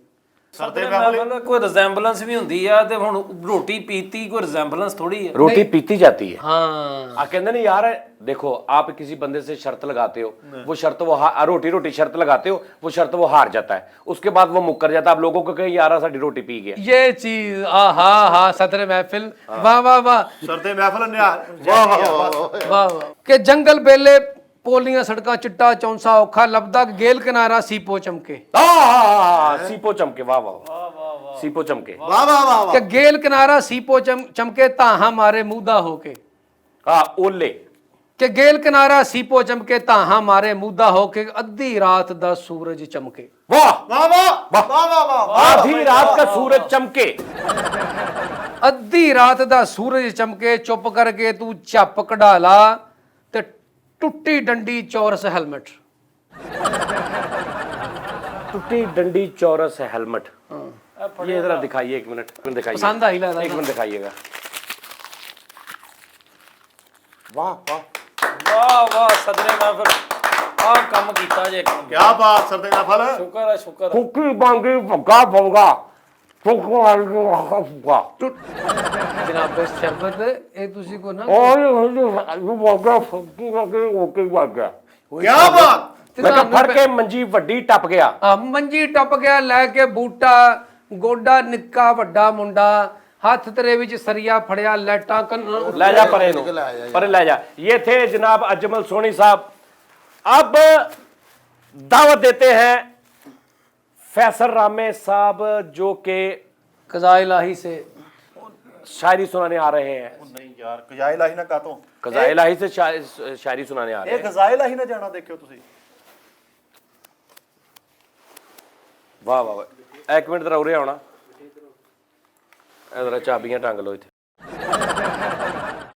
S2: ਸਰਦੇ ਮਹਿਫਲ ਕੋਈ ਰਿਜ਼ੈਂਬਲੈਂਸ ਵੀ ਹੁੰਦੀ ਆ ਤੇ ਹੁਣ ਰੋਟੀ ਪੀਤੀ ਕੋਈ ਰਿਜ਼ੈਂਬਲੈंस थोड़ी है।
S1: रोटी पीती जाती है।
S4: हाँ
S1: कहते नहीं यार, देखो आप किसी बंदे से शर्त लगाते हो, वो शर्त वो रोटी रोटी शर्त लगाते हो, वो शर्त वो हार जाता है, उसके बाद वो मुक्कर जाता है। आप लोगों को कहीं यार साडी रोटी पी गया,
S4: ये चीज हाँ सदर महफिल वाह वाह वाह
S3: ਸਰਦੇ ਮਹਿਫਲ ਨੇ ਵਾਹ ਵਾਹ
S4: ਵਾਹ ਕਿ ਜੰਗਲ ਬੇਲੇ ਪੋਲੀਆਂ ਸੜਕਾਂ ਚਿੱਟਾ ਚੌਂਸਾ ਔਖਾ ਲੱਭਦਾ ਗੇਲ ਕਿਨਾਰਾ ਸੀਪੋ ਚਮਕੇ।
S1: सीपो चमके, वाह वाह, सीपो चमके,
S3: ਵਾਹ ਵਾਹ ਵਾਹ
S4: ਕਿ ਗੇਲ ਕਿਨਾਰਾ ਸੀਪੋ ਚਮਕੇ ਤਾਹਾਂ ਮਾਰੇ ਮੂਦਾ ਹੋ ਕੇ।
S1: हाँ ओले,
S4: ਕਿ ਗੇਲ ਕਿਨਾਰਾ ਸੀਪੋ ਚਮਕੇ ਤਾਹਾਂ ਮਾਰੇ ਮੂਦਾ ਹੋ ਕੇ ਅੱਧੀ ਰਾਤ ਦਾ ਸੂਰਜ ਚਮਕੇ।
S1: वाह
S3: ਵਾਹ ਵਾਹ ਵਾਹ ਵਾਹ
S1: आधी रात का सूरज चमके।
S4: ਅੱਧੀ ਰਾਤ ਦਾ ਸੂਰਜ ਚਮਕੇ ਚੁੱਪ ਕਰਕੇ ਤੂੰ ਝੱਪ ਕਢਾ ਲਾ ਤੇ ਟੁੱਟੀ ਡੰਡੀ ਚੌਰਸ ਹੈਲਮਟ।
S1: टूटी डंडी चौरस है हेलमेट। ये जरा दिखाइए, एक मिनट दिखाइए,
S4: पसंद आई लगता है।
S1: एक मिनट दिखाइएगा।
S3: ਵਾਹ ਵਾਹ
S2: वाह वाह सदरे महफिल आ काम कीता जे काम।
S3: ਕੀ ਬਾਤ ਸਰਦੇ ਮਹਿਫਲ
S2: शुक्र है शुक्र है।
S1: फुकी बांगी भगा भगा फुका फुका
S4: ਜਨਾਬ ਸ਼ਰਬਤ ਇਹ ਤੁਸੀਂ ਕੋ ਨਾ
S1: और ये भगा फुकी बांगी ओके बागा।
S3: ਕੀ ਬਾਤ
S1: मैं कहा फड़ के मंजी वड्डी टप गया।
S4: ਮੰਜੀ ਟੱਪ ਗਿਆ ਲੈ ਕੇ ਬੂਟਾ ਗੋਡਾ ਨਿੱਕਾ ਵੱਡਾ ਮੁੰਡਾ ਹੱਥ ਤੇਰੇ ਵਿੱਚ ਸਰੀਆ ਫੜਿਆ ਲੈਟਾਂ
S1: ले जा परे नु, परे ले जा। ये थे जनाब अजमल सोनी साहब। अब दावत देते हैं फैसल रामे साहब जो के
S4: कज़ा इलाही से
S1: शायरी सुनाने आ रहे हैं।
S3: ਨਹੀਂ ਯਾਰ ਗਜ਼ਾਇ ਲਾਹੀ ਨਾ ਕਾਤੋਂ
S1: कज़ा इलाही से शायरी सुनाने आ रहे
S3: ਇਹ
S1: हैं।
S3: ਗਜ਼ਾਇ ਲਾਹੀ ਨਾ ਜਾਣਾ ਦੇਖਿਓ ਤੁਸੀਂ
S1: वाह वाह वाह, एक मिनट जरा उरे आना, जरा चाबियां टांग लो इत्थे।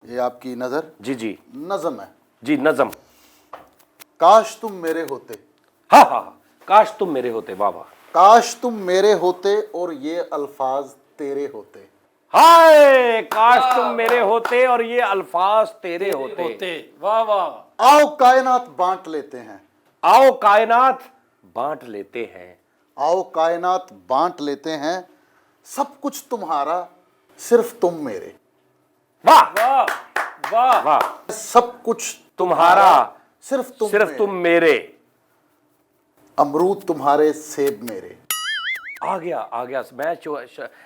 S3: ये आपकी नजर
S1: जी जी
S3: नज़म है।
S1: जी नज़म।
S3: काश तुम मेरे होते,
S1: हाँ हाँ हाँ, काश तुम मेरे होते, वाह वाह।
S3: काश तुम मेरे होते और ये अल्फाज तेरे होते।
S1: हाय काश तुम मेरे होते और ये अल्फाज तेरे होते।
S2: होते वाह वाह।
S3: आओ कायनात बांट लेते हैं,
S1: आओ कायनात बांट लेते हैं,
S3: आओ कायनात बांट लेते हैं, सब कुछ तुम्हारा सिर्फ तुम मेरे।
S1: वाह
S2: वाह वाह
S1: वाह।
S3: सब कुछ
S1: तुम्हारा
S3: सिर्फ तुम
S1: सिर्फ
S3: मेरे।
S1: तुम मेरे।
S3: अमरूद तुम्हारे सेब मेरे।
S1: आ गया।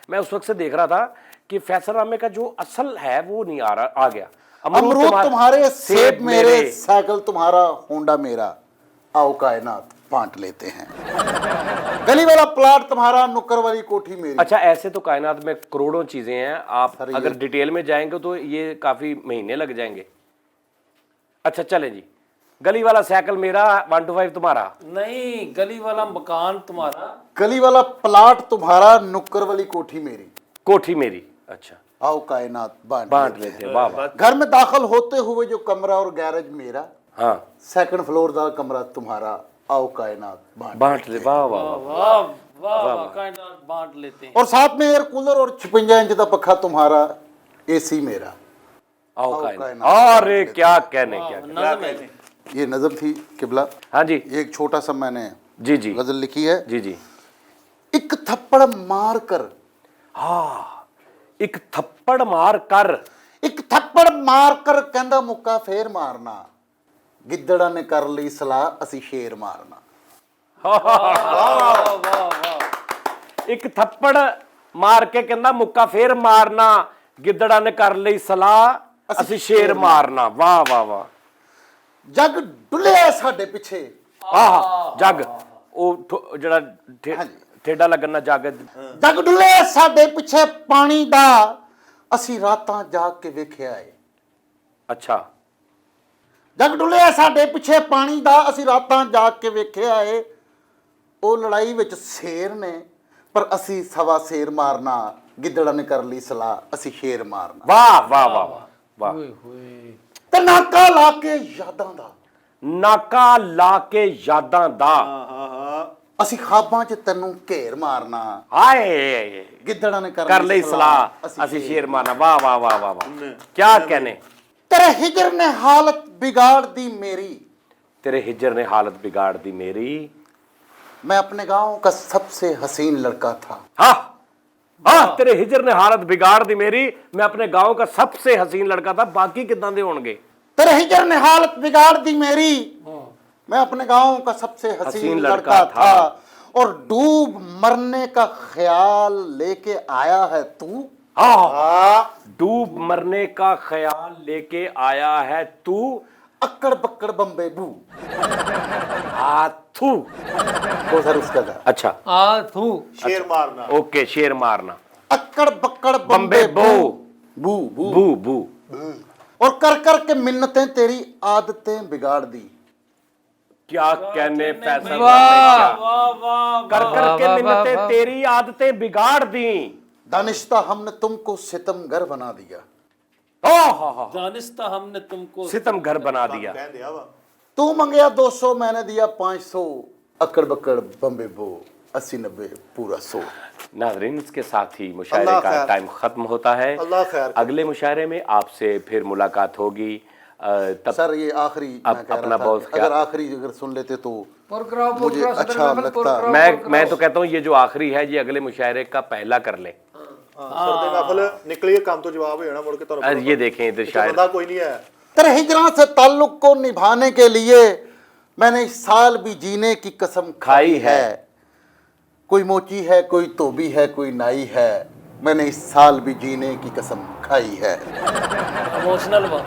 S1: मैं उस वक्त से देख रहा था कि फैसल रामे का जो असल है वो नहीं आ रहा, आ गया।
S3: अमरूद तुम्हारे सेब मेरे, साइकिल तुम्हारा होंडा मेरा, आओ कायनात बांट लेते हैं। गली वाला प्लाट तुम्हारा नुक्कर वाली कोठी मेरी।
S1: अच्छा, ऐसे तो कायनात में करोड़ों चीजें हैं। आप
S3: सर,
S1: अगर डिटेल में जाएंगे तो ये काफी महीने लग जाएंगे। अच्छा चले जी। गली वाला साइकिल मेरा, 1 to 5 तुम्हारा।
S2: नहीं गली वाला मकान तुम्हारा,
S3: गली वाला प्लाट तुम्हारा नुक्कर वाली कोठी मेरी,
S1: कोठी मेरी। अच्छा
S3: आओ कायनात
S1: बांट लेते हैं, वाह वाह।
S3: घर में दाखिल होते हुए जो कमरा और गैरेज मेरा,
S1: हाँ
S3: सेकंड फ्लोर का कमरा तुम्हारा, आओ कायनात
S1: बांट ले, वाह वाह वाह।
S2: वाह वाह वाह कायनात बांट लेते हैं।
S3: और साथ में एयर कूलर और 56 इंच का पखा तुम्हारा, एसी मेरा।
S1: आओ
S3: आओ
S1: कायनात।
S3: कायनात।
S1: अरे क्या कहने, क्या कहने।
S2: नज़म है।
S3: ये नज़म थी किबला।
S1: हाँ जी
S3: एक छोटा सा मैंने
S1: जी जी
S3: गजल लिखी है।
S1: जी जी।
S3: एक थप्पड़ मार कर,
S1: हाँ एक थप्पड़ मार कर,
S3: एक थप्पड़ मार कर कहंदा मुक्का फेर मारना, गिद्दड़ा ने कर ली सलाह असी शेर मारना।
S1: एक थप्पड़ मार के कहंदा मुक्का फेर मारना, गिद्दड़ा ने कर ली सलाह ਅਸੀਂ ਸ਼ੇਰ ਮਾਰਨਾ। ਵਾਹ ਵਾਹ ਵਾਹ।
S3: ਜੱਗ ਡੁੱਲਿਆ ਸਾਡੇ ਪਿੱਛੇ।
S1: ਆਹ ਜੱਗ ਉਹ ਜਿਹੜਾ ਠੇਡਾ ਲੱਗਣ ਨਾਲ ਜੱਗ।
S3: ਜੱਗ ਡੁੱਲਿਆ ਸਾਡੇ ਪਿੱਛੇ ਪਾਣੀ ਦਾ, ਅਸੀਂ ਰਾਤਾਂ ਜਾਗ ਕੇ ਵੇਖਿਆ ਏ।
S1: ਅੱਛਾ।
S3: ਜੱਗ ਡੁੱਲਿਆ ਸਾਡੇ ਪਿੱਛੇ ਪਾਣੀ ਦਾ, ਅਸੀਂ ਰਾਤਾਂ ਜਾਗ ਕੇ ਵੇਖਿਆ ਏ। ਉਹ ਲੜਾਈ ਵਿੱਚ ਸ਼ੇਰ ਨੇ ਪਰ ਅਸੀਂ ਸਵਾ ਸ਼ੇਰ ਮਾਰਨਾ, ਗਿੱਦੜਾ ਨੇ ਕਰ ਲਈ ਸਲਾਹ ਅਸੀਂ ਸ਼ੇਰ ਮਾਰਨਾ।
S1: ਵਾਹ ਵਾਹ ਵਾਹ ਵਾਹ।
S4: ਓਏ ਹੋਏ
S3: ਤੇ ਨਾਕਾ ਲਾ ਕੇ ਯਾਦਾਂ ਦਾ,
S1: ਨਾਕਾ ਲਾ ਕੇ ਯਾਦਾਂ ਦਾ,
S3: ਅਸੀਂ ਖਾਬਾਂ 'ਚ ਤੈਨੂੰ ਘੇਰ ਮਾਰਨਾ,
S1: ਹਾਏ
S3: ਗਿੱਦੜਾ ਨੇ
S1: ਕਰ ਲਈ ਸਲਾਹ ਅਸੀਂ ਸ਼ੇਰ ਮਾਰਨਾ। ਵਾਹ ਵਾਹ ਵਾਹ ਵਾਹ ਵਾਹ। क्या कहने।
S3: तेरे हिजर ने हालत बिगाड़ दी मेरी,
S1: तेरे हिजर ने हालत बिगाड़ दी मेरी।
S3: मैं अपने गांव का सबसे हसीन लड़का था।
S1: हाँ हाँ, तेरे हिजर ने हालत बिगाड़ दी मेरी, मैं अपने गांव का सबसे हसीन लड़का था। बाकी किदां दे होणगे?
S3: तेरे हिजर ने हालत बिगाड़ दी मेरी, मैं अपने गांव का सबसे हसीन लड़का था। और डूब मरने का ख्याल लेके आया है तू।
S1: हाँ, डूब मरने का ख्याल लेके आया है तू।
S3: अक्कड़ बक्कड़ बम्बे बू।
S1: आथू।
S3: वो सर उसका था।
S1: अच्छा,
S4: आ थू
S5: शेर मारना।
S1: ओके, शेर मारना।
S3: अक्कड़ बक्कड़
S1: बम्बे
S3: बम्बे
S1: बो।
S3: बू बू
S1: बू बू।
S3: और कर कर के मिन्नतें तेरी आदतें बिगाड़ दी।
S1: क्या कहने फैसल
S4: वाह,
S1: कर कर के मिन्नतें तेरी आदतें बिगाड़ दी।
S3: दानिश्ता हमने तुमको सितमगर बना दिया।
S2: दानिस्ता हमने तुमको
S1: सितम घर बना दिया।
S5: कह दिया वा।
S3: तू मंगया 200 मैंने दिया 500। अक्कड़ बक्कड़ बम्बे बो 80-90 पूरा 100।
S1: नाज़रीन, इसके साथ ही मुशायरे
S5: अल्लाह
S1: का
S5: खैर।
S1: टाइम खत्म होता है।
S5: अल्लाह खैर।
S1: अगले मुशायरे में आपसे फिर मुलाकात होगी। तब
S3: सर ये आखिरी
S1: अब
S3: मैं कह रहा
S1: अपना
S3: था
S1: बहुत
S3: कि
S1: ख्याल-
S3: अगर आखिरी अगर सुन लेते तो मुझे
S4: सदर
S3: अच्छा
S4: महफिल,
S3: लगता।
S1: मैं तो कहता हूँ ये जो आखिरी है ये अगले मुशायरे का पहला कर ले।
S5: सरदे महफिल निकलिए, काम तो जवाब है ना, मुड़ के तो
S1: ये देखें इधर शायर।
S5: बंदा कोई नहीं है।
S3: तेरे हिजरा से ताल्लुक को निभाने के लिए मैंने इस साल भी जीने की कसम खाई है। कोई मोची है, कोई तोबी है, कोई नाई है, मैंने इस साल भी जीने की कसम खाई है।
S2: इमोशनल हुआ।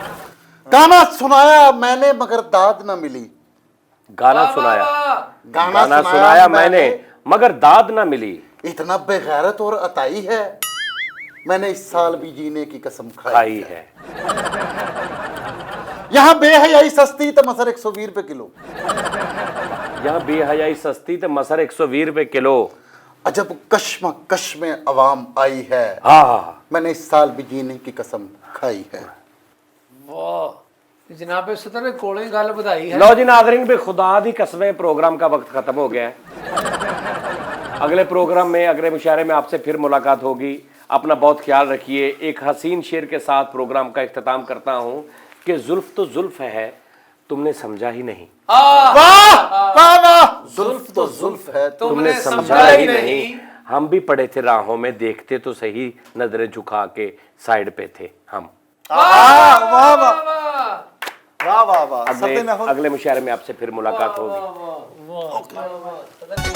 S3: गाना सुनाया मैंने मगर दाद न मिली।
S1: गाना सुनाया,
S3: गाना
S1: गाना सुनाया मैंने मगर दाद ना मिली।
S3: इतना बेगैरत और अताई है, मैंने इस साल भी जीने की कसम खाई
S1: खाई है।
S3: यहाँ बेहयाई सस्ती तो मसर 120 रुपए किलो।
S1: यहाँ बेहयाई सस्ती तो मसर 120 रुपए किलो।
S3: अजब कश्म में अवाम आई है,
S1: हाँ,
S3: मैंने इस साल भी जीने की कसम खाई है।
S4: वाह जनाब सदर ने कोले गल बधाई है।
S1: लो जी नाज़रीन, बे खुदा दी कसमें प्रोग्राम का वक्त खत्म हो गया है। अगले प्रोग्राम में, अगले मुशायरे में आपसे फिर मुलाकात होगी। अपना बहुत ख्याल रखिए। एक हसीन शेर के साथ प्रोग्राम का इख्तिताम करता हूँ कि जुल्फ तो जुल्फ है, तुमने समझा ही नहीं।
S3: वाह वाह वाह, जुल्फ तो जुल्फ है,
S1: तुमने समझा ही नहीं। हम भी पड़े थे राहों में, देखते तो सही, नजरें झुका के साइड पे थे हम।
S5: वाह वाह वाह वाह वाह। सरदे महफिल
S1: अगले मुशायरे में आपसे फिर मुलाकात होगी।
S4: वाह